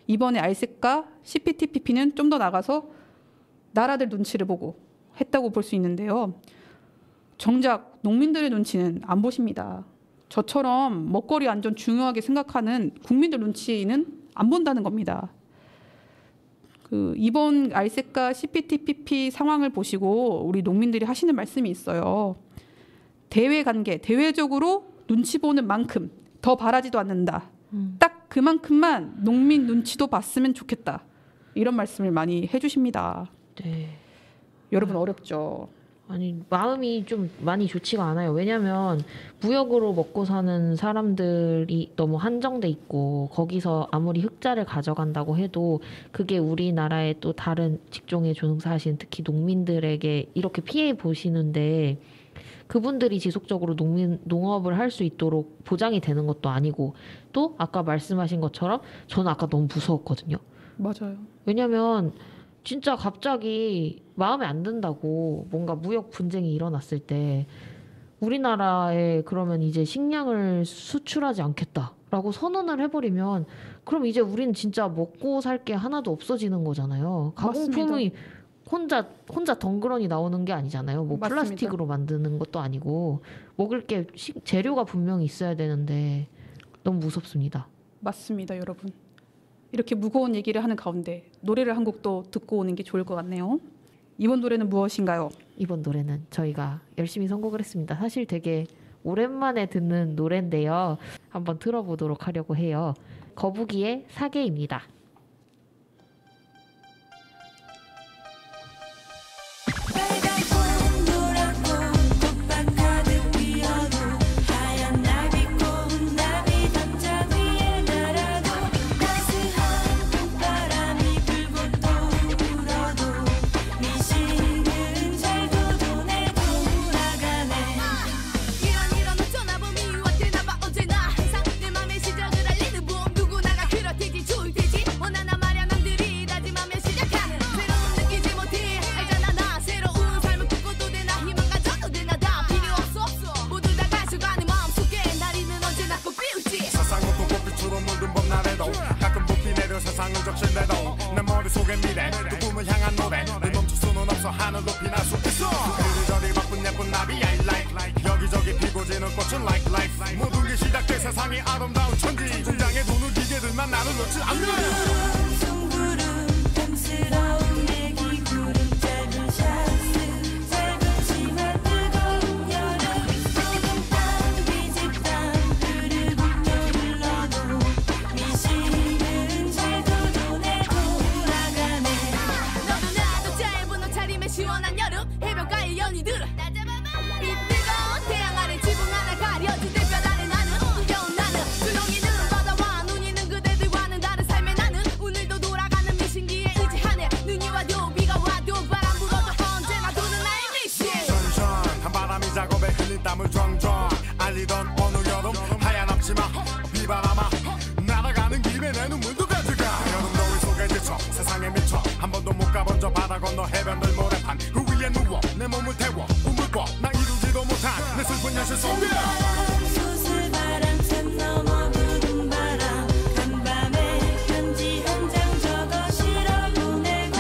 이번에 RCEP과 CPTPP는 좀 더 나가서 나라들 눈치를 보고 했다고 볼 수 있는데요. 정작 농민들의 눈치는 안 보십니다. 저처럼 먹거리 안전 중요하게 생각하는 국민들 눈치는 안 본다는 겁니다. 이번 RCEP과 CPTPP 상황을 보시고 우리 농민들이 하시는 말씀이 있어요. 대외 관계, 대외적으로 눈치 보는 만큼 더 바라지도 않는다. 딱 그만큼만 농민 눈치도 봤으면 좋겠다. 이런 말씀을 많이 해주십니다. 네. 여러분 어렵죠? 아니 마음이 좀 많이 좋지가 않아요. 왜냐하면 무역으로 먹고 사는 사람들이 너무 한정돼 있고 거기서 아무리 흑자를 가져간다고 해도 그게 우리나라의 또 다른 직종에 종사하시는 특히 농민들에게 이렇게 피해 보시는데 그분들이 지속적으로 농업을 할 수 있도록 보장이 되는 것도 아니고 또 아까 말씀하신 것처럼 저는 아까 너무 무서웠거든요. 맞아요. 왜냐하면 진짜 갑자기 마음에 안 든다고 뭔가 무역 분쟁이 일어났을 때 우리나라에 그러면 이제 식량을 수출하지 않겠다라고 선언을 해버리면 그럼 이제 우리는 진짜 먹고 살 게 하나도 없어지는 거잖아요. 가공품이 혼자 덩그러니 나오는 게 아니잖아요. 뭐 맞습니다. 플라스틱으로 만드는 것도 아니고 먹을 게 재료가 분명히 있어야 되는데 너무 무섭습니다. 맞습니다, 여러분. 이렇게 무거운 얘기를 하는 가운데 노래를 한 곡도 듣고 오는 게 좋을 것 같네요. 이번 노래는 무엇인가요? 이번 노래는 저희가 열심히 선곡을 했습니다. 사실 되게 오랜만에 듣는 노래인데요. 한번 들어보도록 하려고 해요. 거북이의 사계입니다. 세상을 적신대도 내 머릿속에 미래 또 꿈을 향한 노래 늘 멈출 수는 없어 하늘 높이 날 수 있어 이리저리 바쁜 예쁜 나비 I like 여기저기 피고 지는 꽃은 like life 모든 게 시작돼 세상이 아름다운 천지 공장에 도는 기계들만 나를 놓지 않는 송구름 탐스러운 내기 구름 짧은 샷스 짧은 치마 뜨거운 여름 소금 땅 비집땀 흐르고 흘러도 미식은 잘도 내 돌아가네 너도 나도 짧은 옷 차림에 시원한 여름 해변가의 연희들은 이 뜨거운 태양 아래 지붕 하나 가려진 햇볕 아래 나는 겨운 나는 조용히는 바다와 눈이 있는 그대들과는 다른 삶의 나는 오늘도 돌아가는 미신기에 의지하네 눈이 와도 비가 와도 바람 불어도 언제나 도는 나의 미신 시원시원한 바람이 작업에 흘린 땀을 쫑쫑 알리던 어느 여름 하얀 앞치마 비바람아 날아가는 길에 내 눈물도 가져가 여름 더위 속에 지쳐 세상에 미쳐 한 번도 못 가본 저 바다 건너 해변들 모래판 그 위에 누워 내 몸을 태워 꿈을 꿔 나 이루지도 못한 내 슬픈 현실 속에 수술바람 샘 넘어 부른 바람 간밤에 편지 한 장 적어 실어 보내고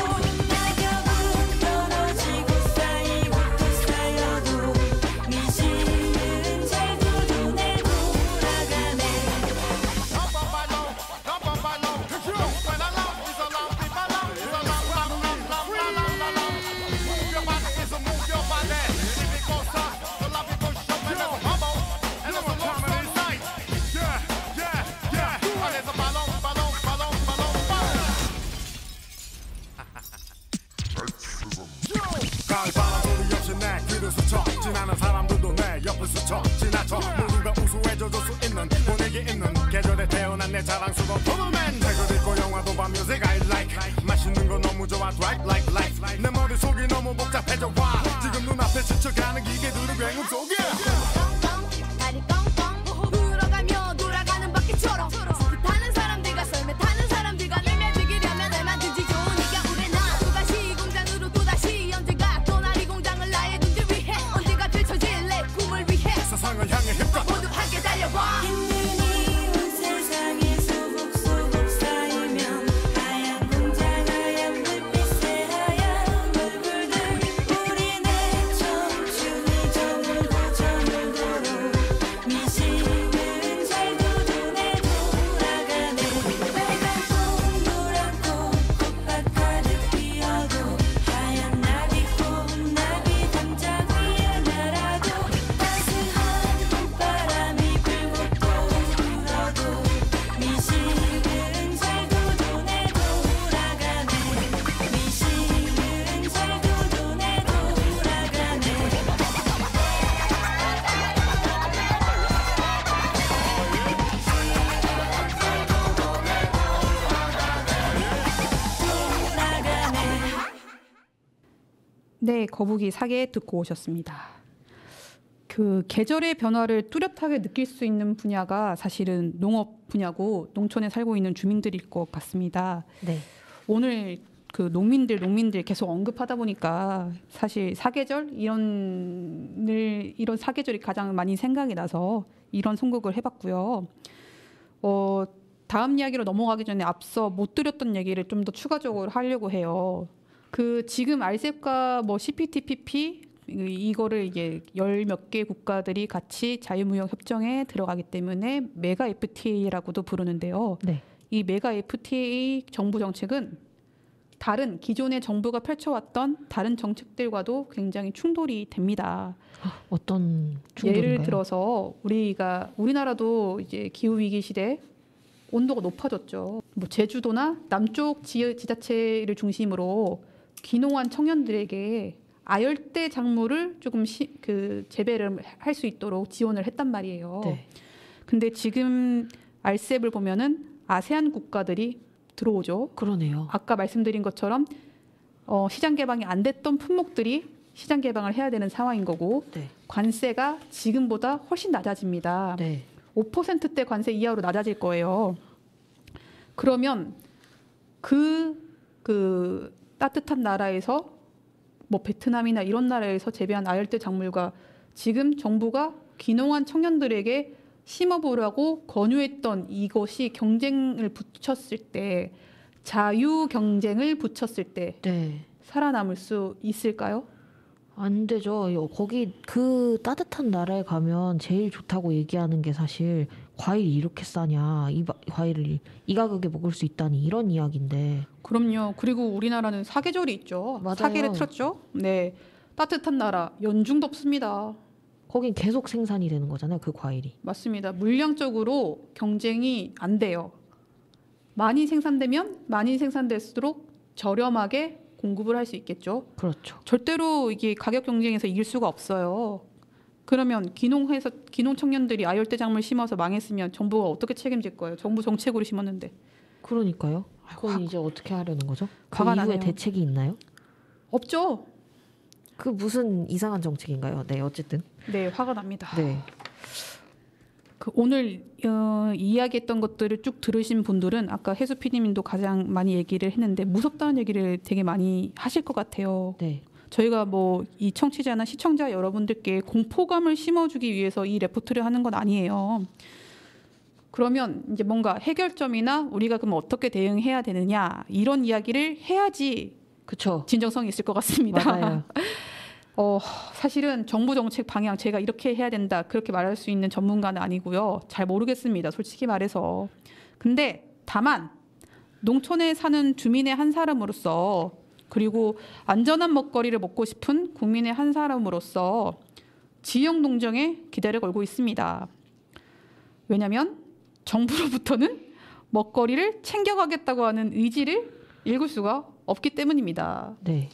낙엽은 떨어지고 쌓이고 또 쌓여도 미신은 잘도 눈에 돌아가네 가을바람 소리 없이 내 귀를 스쳐 지나는 사람들도 내 옆을 스쳐 지나쳐 모두가 우수해져줄 수 있는 분위기 있는 계절에 태어난 내 자랑스러운 포도맨 책을 읽고 영화도 봐 music I like 맛있는 거 너무 좋아 drive like life 내 머릿속이 너무 복잡해져 와 지금 눈앞에 스쳐가는 기계들은 굉음 속에 다리 뻥뻥 불어가며도 네, 거북이 사계 듣고 오셨습니다. 그 계절의 변화를 뚜렷하게 느낄 수 있는 분야가 사실은 농업 분야고 농촌에 살고 있는 주민들일 것 같습니다. 네. 오늘 그 농민들 계속 언급하다 보니까 사실 사계절 이런 사계절이 가장 많이 생각이 나서 이런 선곡을 해봤고요. 다음 이야기로 넘어가기 전에 앞서 못 드렸던 얘기를 좀 더 추가적으로 하려고 해요. 그 지금 RCEP과 뭐 CPTPP 이거를 이제 열 몇 개 국가들이 같이 자유무역 협정에 들어가기 때문에 메가 FTA라고도 부르는데요. 네. 이 메가 FTA 정부 정책은 다른 기존의 정부가 펼쳐왔던 다른 정책들과도 굉장히 충돌이 됩니다. 어떤 충돌인가요? 예를 들어서 우리나라도 이제 기후 위기 시대 온도가 높아졌죠. 뭐 제주도나 남쪽 지자체를 중심으로 귀농한 청년들에게 아열대 작물을 조금 재배를 할 수 있도록 지원을 했단 말이에요. 네. 근데 지금 RCEP을 보면은 아세안 국가들이 들어오죠. 그러네요. 아까 말씀드린 것처럼 시장 개방이 안 됐던 품목들이 시장 개방을 해야 되는 상황인 거고 네. 관세가 지금보다 훨씬 낮아집니다. 네. 5%대 관세 이하로 낮아질 거예요. 그러면 그 따뜻한 나라에서 뭐 베트남이나 이런 나라에서 재배한 아열대 작물과 지금 정부가 귀농한 청년들에게 심어보라고 권유했던 이것이 경쟁을 붙였을 때 자유 경쟁을 붙였을 때 네. 살아남을 수 있을까요? 안 되죠. 거기 그 따뜻한 나라에 가면 제일 좋다고 얘기하는 게 사실 과일이 이렇게 싸냐, 과일을 이 가격에 먹을 수 있다니 이런 이야기인데. 그럼요. 그리고 우리나라는 사계절이 있죠. 맞아요. 사계를 틀었죠. 네, 따뜻한 나라 연중 덥습니다. 거긴 계속 생산이 되는 거잖아요. 그 과일이. 맞습니다. 물량적으로 경쟁이 안 돼요. 많이 생산되면 많이 생산될수록 저렴하게 공급을 할 수 있겠죠. 그렇죠. 절대로 이게 가격 경쟁에서 이길 수가 없어요. 그러면 귀농 청년들이 아열대 작물 심어서 망했으면 정부가 어떻게 책임질 거예요? 정부 정책으로 심었는데. 그러니까요. 그건 이제 어떻게 하려는 거죠? 그 화가 이후에 나네요. 대책이 있나요? 없죠. 그 무슨 이상한 정책인가요? 네, 어쨌든. 네, 화가 납니다. 네. 오늘 이야기했던 것들을 쭉 들으신 분들은 아까 혜수 PD님도 가장 많이 얘기를 했는데 무섭다는 얘기를 되게 많이 하실 것 같아요. 네. 저희가 뭐 이 청취자나 시청자 여러분들께 공포감을 심어주기 위해서 이 레포트를 하는 건 아니에요. 그러면 이제 뭔가 해결점이나 우리가 그럼 어떻게 대응해야 되느냐 이런 이야기를 해야지 그렇죠. 진정성이 있을 것 같습니다. 맞아요. 사실은 정부 정책 방향 제가 이렇게 해야 된다 그렇게 말할 수 있는 전문가는 아니고요. 잘 모르겠습니다. 솔직히 말해서. 근데 다만 농촌에 사는 주민의 한 사람으로서 그리고 안전한 먹거리를 먹고 싶은 국민의 한 사람으로서 지역 농정에 기대를 걸고 있습니다. 왜냐하면 정부로부터는 먹거리를 챙겨가겠다고 하는 의지를 읽을 수가 없기 때문입니다. 네.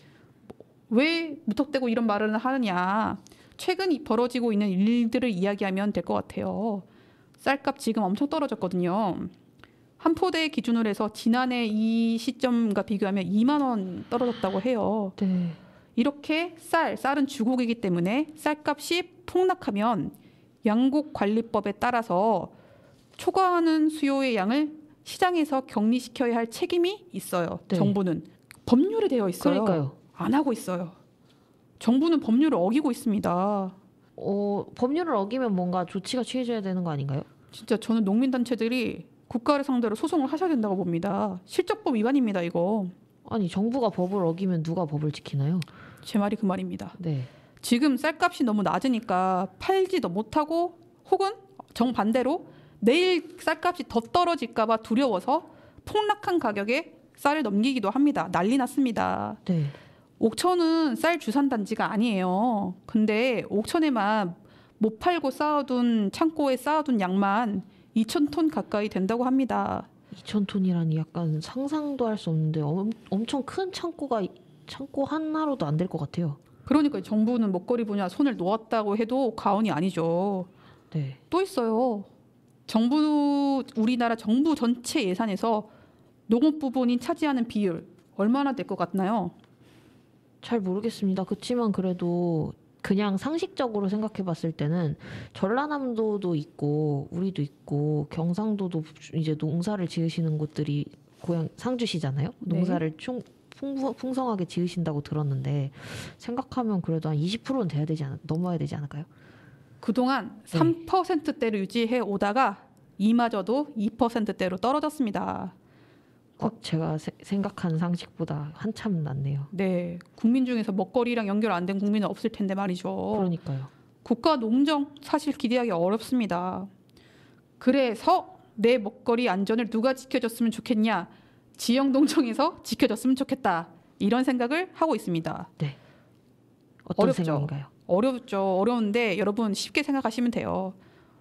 왜 무턱대고 이런 말을 하느냐. 최근 벌어지고 있는 일들을 이야기하면 될 것 같아요. 쌀값 지금 엄청 떨어졌거든요. 한 포대 기준으로 해서 지난해 이 시점과 비교하면 2만 원 떨어졌다고 해요. 네. 이렇게 쌀은 주곡이기 때문에 쌀값이 폭락하면 양곡관리법에 따라서 초과하는 수요의 양을 시장에서 격리시켜야 할 책임이 있어요. 네. 정부는. 법률에 되어 있어요. 그러니까요. 안 하고 있어요. 정부는 법률을 어기고 있습니다. 법률을 어기면 뭔가 조치가 취해져야 되는 거 아닌가요? 진짜 저는 농민단체들이 국가를 상대로 소송을 하셔야 된다고 봅니다. 실적법 위반입니다, 이거. 아니 정부가 법을 어기면 누가 법을 지키나요? 제 말이 그 말입니다. 네. 지금 쌀값이 너무 낮으니까 팔지도 못하고 혹은 정반대로 내일 쌀값이 더 떨어질까 봐 두려워서 폭락한 가격에 쌀을 넘기기도 합니다. 난리 났습니다. 네. 옥천은 쌀 주산단지가 아니에요. 근데 옥천에만 못 팔고 창고에 쌓아둔 양만 2,000톤 가까이 된다고 합니다. 2,000톤이라니 약간 상상도 할 수 없는데 엄청 큰 창고 하나로도 안 될 것 같아요. 그러니까 정부는 먹거리 분야 손을 놓았다고 해도 과언이 아니죠. 네. 또 있어요. 우리나라 정부 전체 예산에서 농업 부분이 차지하는 비율 얼마나 될 것 같나요? 잘 모르겠습니다. 그렇지만 그래도 그냥 상식적으로 생각해 봤을 때는 전라남도도 있고 우리도 있고 경상도도 이제 농사를 지으시는 곳들이 고향 상주시잖아요. 네. 농사를 풍성하게 지으신다고 들었는데 생각하면 그래도 한 20%는 돼야 되지 넘어야 되지 않을까요? 그동안 3%대를 유지해 오다가 이마저도 2%대로 떨어졌습니다. 제가 생각한 상식보다 한참 낮네요. 네, 국민 중에서 먹거리랑 연결 안 된 국민은 없을 텐데 말이죠. 그러니까요. 국가 농정 사실 기대하기 어렵습니다. 그래서 내 먹거리 안전을 누가 지켜줬으면 좋겠냐? 지역 농정에서 지켜줬으면 좋겠다. 이런 생각을 하고 있습니다. 네. 어떤 어렵죠. 생각인가요? 어렵죠. 어려운데 여러분 쉽게 생각하시면 돼요.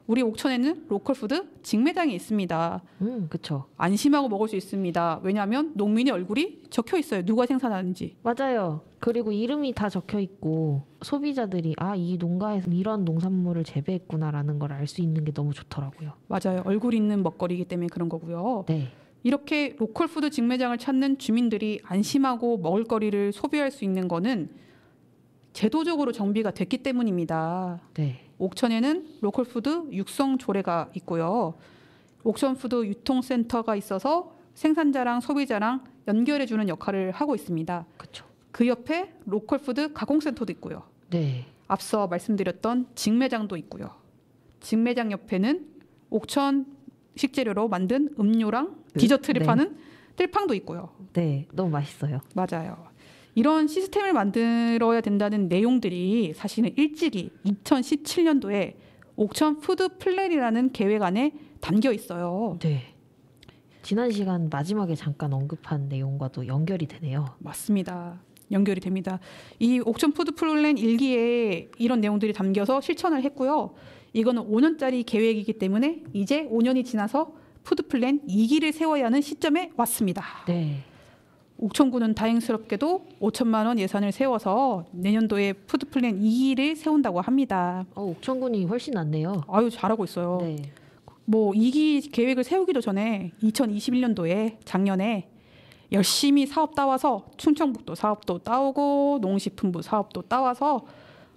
우리 옥천에는 로컬푸드 직매장이 있습니다. 그렇죠. 안심하고 먹을 수 있습니다. 왜냐하면 농민의 얼굴이 적혀 있어요. 누가 생산하는지. 맞아요. 그리고 이름이 다 적혀 있고 소비자들이 이 농가에서 이런 농산물을 재배했구나라는 걸 알 수 있는 게 너무 좋더라고요. 맞아요. 얼굴 있는 먹거리이기 때문에 그런 거고요. 네. 이렇게 로컬푸드 직매장을 찾는 주민들이 안심하고 먹을거리를 소비할 수 있는 거는 제도적으로 정비가 됐기 때문입니다. 네. 옥천에는 로컬푸드 육성 조례가 있고요. 옥천푸드 유통센터가 있어서 생산자랑 소비자랑 연결해주는 역할을 하고 있습니다. 그렇죠. 그 옆에 로컬푸드 가공센터도 있고요. 네. 앞서 말씀드렸던 직매장도 있고요. 직매장 옆에는 옥천 식재료로 만든 음료랑 디저트를 네. 파는 뜰팡도 있고요. 네. 너무 맛있어요. 맞아요. 이런 시스템을 만들어야 된다는 내용들이 사실은 일찍이 2017년도에 옥천 푸드 플랜이라는 계획 안에 담겨 있어요. 네. 지난 시간 마지막에 잠깐 언급한 내용과도 연결이 되네요. 맞습니다. 연결이 됩니다. 이 옥천 푸드 플랜 1기에 이런 내용들이 담겨서 실천을 했고요. 이거는 5년짜리 계획이기 때문에 이제 5년이 지나서 푸드 플랜 2기를 세워야 하는 시점에 왔습니다. 네. 옥천구는 다행스럽게도 5천만 원 예산을 세워서 내년도에 푸드 플랜 2기를 세운다고 합니다. 옥천군이 훨씬 낫네요. 아유 잘하고 있어요. 네. 뭐 2기 계획을 세우기도 전에 2021년도에 작년에 열심히 사업 따와서 충청북도 사업도 따오고 농식품부 사업도 따와서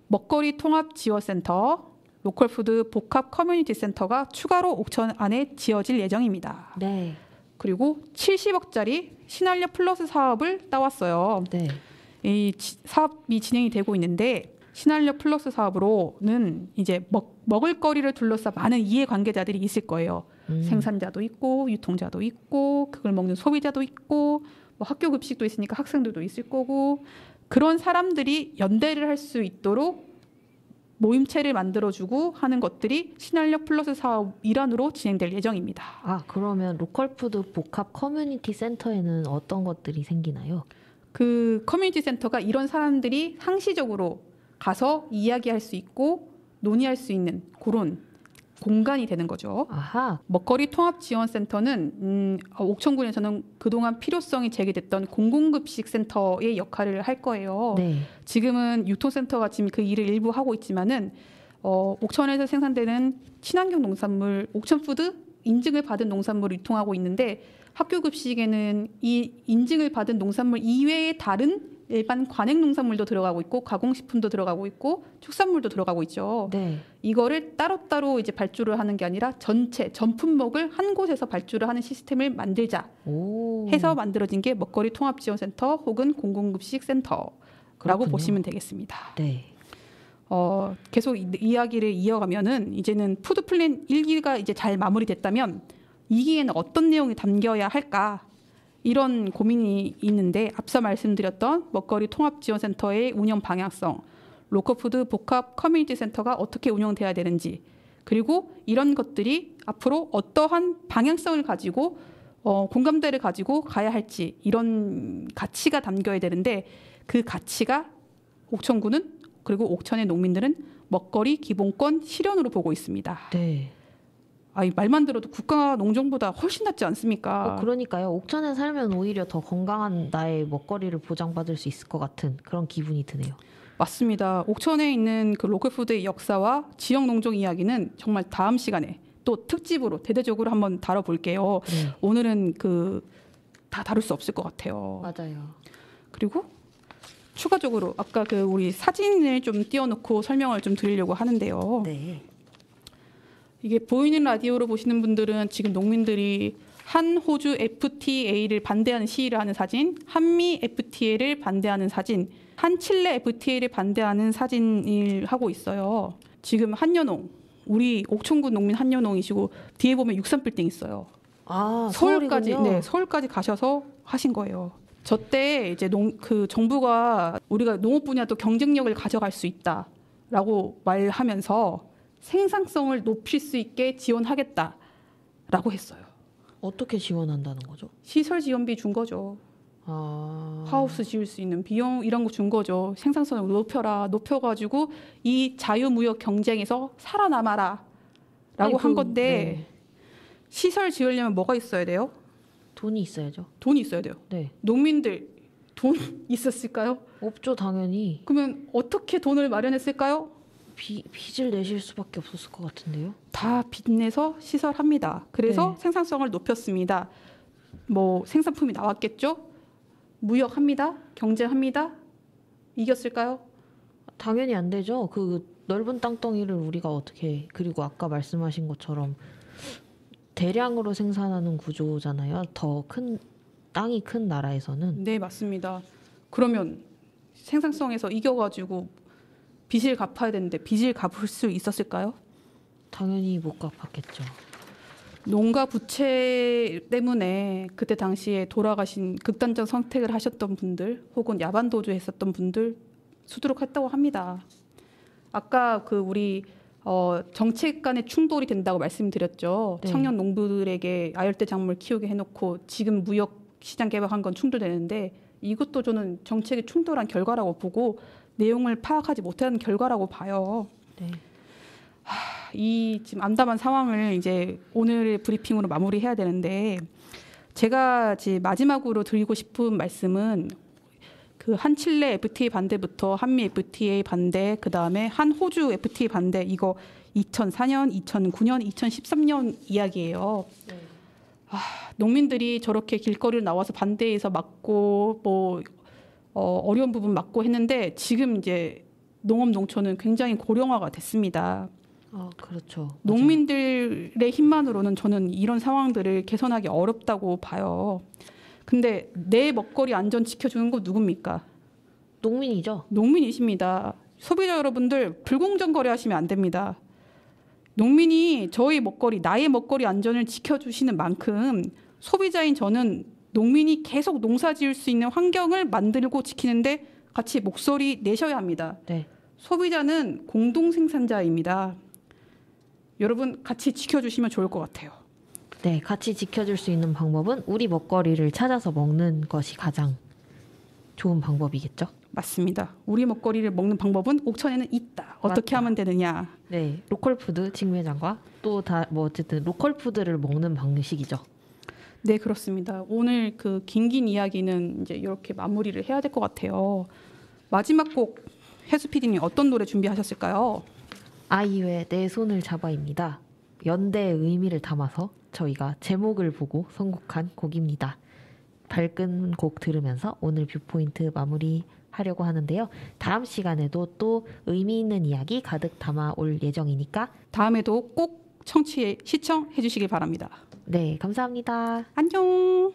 먹거리 통합 지원센터, 로컬푸드 복합 커뮤니티 센터가 추가로 옥천 안에 지어질 예정입니다. 네. 그리고 70억짜리 신한력 플러스 사업을 따왔어요. 네. 이 사업이 진행이 되고 있는데 신한력 플러스 사업으로는 이제 먹을거리를 둘러싸 많은 이해관계자들이 있을 거예요. 생산자도 있고 유통자도 있고 그걸 먹는 소비자도 있고 뭐 학교 급식도 있으니까 학생들도 있을 거고 그런 사람들이 연대를 할 수 있도록 모임체를 만들어주고 하는 것들이 신한력 플러스 사업 일환으로 진행될 예정입니다. 그러면 로컬푸드 복합 커뮤니티 센터에는 어떤 것들이 생기나요? 그 커뮤니티 센터가 이런 사람들이 상시적으로 가서 이야기할 수 있고 논의할 수 있는 그런 공간이 되는 거죠. 아하. 먹거리 통합지원센터는 옥천군에서는 그동안 필요성이 제기됐던 공공급식 센터의 역할을 할 거예요. 네. 지금은 유통센터가 지금 그 일을 일부 하고 있지만은 옥천에서 생산되는 친환경 농산물, 옥천푸드 인증을 받은 농산물을 유통하고 있는데 학교 급식에는 이 인증을 받은 농산물 이외의 다른 일반 관행 농산물도 들어가고 있고 가공식품도 들어가고 있고 축산물도 들어가고 있죠. 네. 이거를 따로따로 이제 발주를 하는 게 아니라 전체 전품목을 한 곳에서 발주를 하는 시스템을 만들자 해서 만들어진 게 먹거리 통합지원센터 혹은 공공급식센터라고 그렇군요. 보시면 되겠습니다. 네. 계속 이야기를 이어가면은 이제는 푸드 플랜 1기가 이제 잘 마무리됐다면 2기에는 어떤 내용이 담겨야 할까? 이런 고민이 있는데 앞서 말씀드렸던 먹거리 통합지원센터의 운영 방향성, 로컬푸드 복합 커뮤니티 센터가 어떻게 운영돼야 되는지, 그리고 이런 것들이 앞으로 어떠한 방향성을 가지고 공감대를 가지고 가야 할지 이런 가치가 담겨야 되는데 그 가치가 옥천구는 그리고 옥천의 농민들은 먹거리 기본권 실현으로 보고 있습니다. 네. 말만 들어도 국가 농정보다 훨씬 낫지 않습니까? 그러니까요. 옥천에 살면 오히려 더 건강한 나의 먹거리를 보장받을 수 있을 것 같은 그런 기분이 드네요. 맞습니다. 옥천에 있는 그 로컬푸드의 역사와 지역 농정 이야기는 정말 다음 시간에 또 특집으로 대대적으로 한번 다뤄볼게요. 네. 오늘은 다 다룰 수 없을 것 같아요. 맞아요. 그리고 추가적으로 아까 그 우리 사진을 좀 띄워놓고 설명을 좀 드리려고 하는데요. 네. 이게 보이는 라디오로 보시는 분들은 지금 농민들이 한 호주 FTA를 반대하는 시위를 하는 사진, 한미 FTA를 반대하는 사진, 한 칠레 FTA를 반대하는 사진을 하고 있어요. 지금 한여농, 우리 옥천군 농민 한여농이시고 뒤에 보면 63빌딩 있어요. 아, 서울까지, 서울이군요. 네, 서울까지 가셔서 하신 거예요. 저 때 이제 그 정부가 우리가 농업 분야도 경쟁력을 가져갈 수 있다라고 말하면서 생산성을 높일 수 있게 지원하겠다라고 했어요. 어떻게 지원한다는 거죠? 시설 지원비 준 거죠. 아, 하우스 지을 수 있는 비용 이런 거 준 거죠. 생산성을 높여가지고 이 자유무역 경쟁에서 살아남아라 라고 한 건데 네. 시설 지으려면 뭐가 있어야 돼요? 돈이 있어야죠. 돈이 있어야 돼요. 네. 농민들 돈 있었을까요? 없죠, 당연히. 그러면 어떻게 돈을 마련했을까요? 빚을 내실 수밖에 없었을 것 같은데요. 다 빚내서 시설합니다. 그래서 네. 생산성을 높였습니다. 뭐 생산품이 나왔겠죠? 무역합니다. 경쟁합니다. 이겼을까요? 당연히 안 되죠. 그 넓은 땅덩이를 우리가 어떻게, 그리고 아까 말씀하신 것처럼 대량으로 생산하는 구조잖아요. 더 큰 땅이 큰 나라에서는. 네, 맞습니다. 그러면 생산성에서 이겨가지고 빚을 갚아야 되는데 빚을 갚을 수 있었을까요? 당연히 못 갚았겠죠. 농가 부채 때문에 그때 당시에 돌아가신 극단적 선택을 하셨던 분들 혹은 야반 도주했었던 분들 수두룩했다고 합니다. 아까 그 우리 정책 간의 충돌이 된다고 말씀드렸죠. 네. 청년 농부들에게 아열대 작물 키우게 해놓고 지금 무역 시장 개방한 건 충돌되는데 이것도 저는 정책의 충돌한 결과라고 보고 내용을 파악하지 못한 결과라고 봐요. 네. 이 지금 암담한 상황을 이제 오늘의 브리핑으로 마무리해야 되는데 제가 이제 마지막으로 드리고 싶은 말씀은 그 한 칠레 FTA 반대부터 한미 FTA 반대, 그 다음에 한 호주 FTA 반대 이거 2004년, 2009년, 2013년 이야기예요. 네. 농민들이 저렇게 길거리를 나와서 반대해서 막고 뭐 어려운 부분 막고 했는데 지금 이제 농업 농촌은 굉장히 고령화가 됐습니다. 아, 그렇죠. 농민들의 힘만으로는 저는 이런 상황들을 개선하기 어렵다고 봐요. 근데 내 먹거리 안전 지켜주는 건 누굽니까? 농민이죠. 농민이십니다. 소비자 여러분들 불공정 거래하시면 안 됩니다. 농민이 저희 먹거리, 나의 먹거리 안전을 지켜주시는 만큼 소비자인 저는 농민이 계속 농사 지을 수 있는 환경을 만들고 지키는데 같이 목소리 내셔야 합니다. 네. 소비자는 공동 생산자입니다. 여러분 같이 지켜주시면 좋을 것 같아요. 네, 같이 지켜줄 수 있는 방법은 우리 먹거리를 찾아서 먹는 것이 가장 좋은 방법이겠죠. 맞습니다. 우리 먹거리를 먹는 방법은 옥천에는 있다. 어떻게 맞다. 하면 되느냐. 네, 로컬 푸드 직매장과 또 다 뭐 어쨌든 로컬 푸드를 먹는 방식이죠. 네, 그렇습니다. 오늘 그 긴긴 이야기는 이제 이렇게 마무리를 해야 될 것 같아요. 마지막 곡 혜수 PD님 어떤 노래 준비하셨을까요? 아이유의 내 손을 잡아입니다. 연대의 의미를 담아서 저희가 제목을 보고 선곡한 곡입니다. 밝은 곡 들으면서 오늘 뷰포인트 마무리하려고 하는데요. 다음 시간에도 또 의미 있는 이야기 가득 담아 올 예정이니까 다음에도 꼭 시청해 주시길 바랍니다. 네, 감사합니다. 안녕.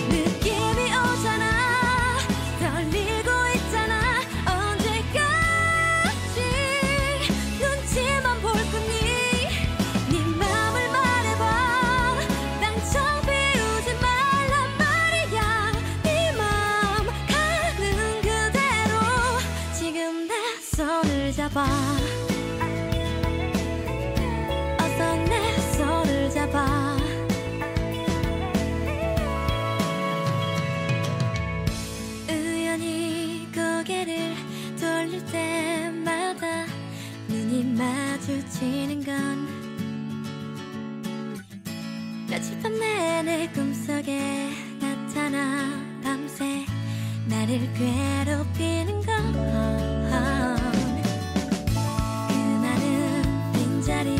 느낌이 오잖아 떨리고 있잖아 언제까지 눈치만 볼 거니 네 맘을 말해봐 당장 비우지 말란 말이야 네 맘 가는 그대로 지금 내 손을 잡아 어서 내 손을 잡아 우연히 고개를 돌릴 때마다 눈이 마주치는 건 며칠밤 내내 꿈속에 나타나 밤새 나를 괴롭히는 건 그 많은 빈자리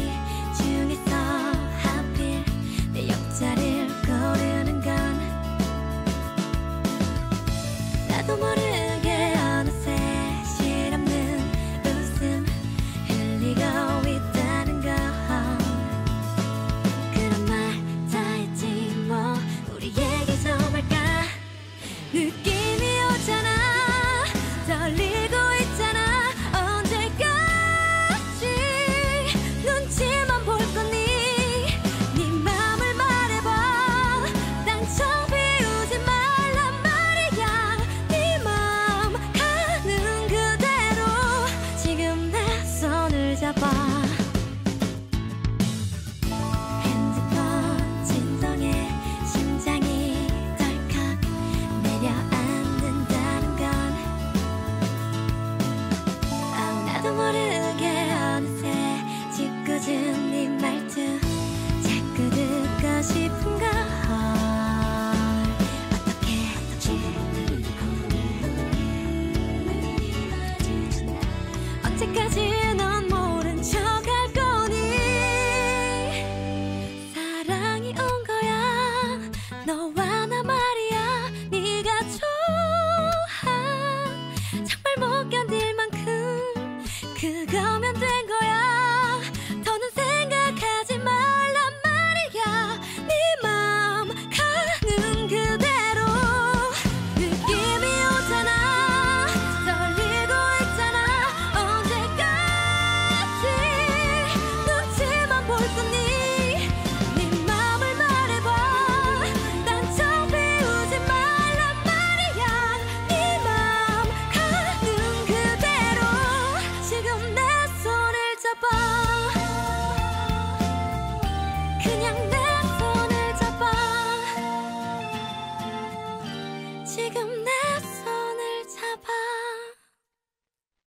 지금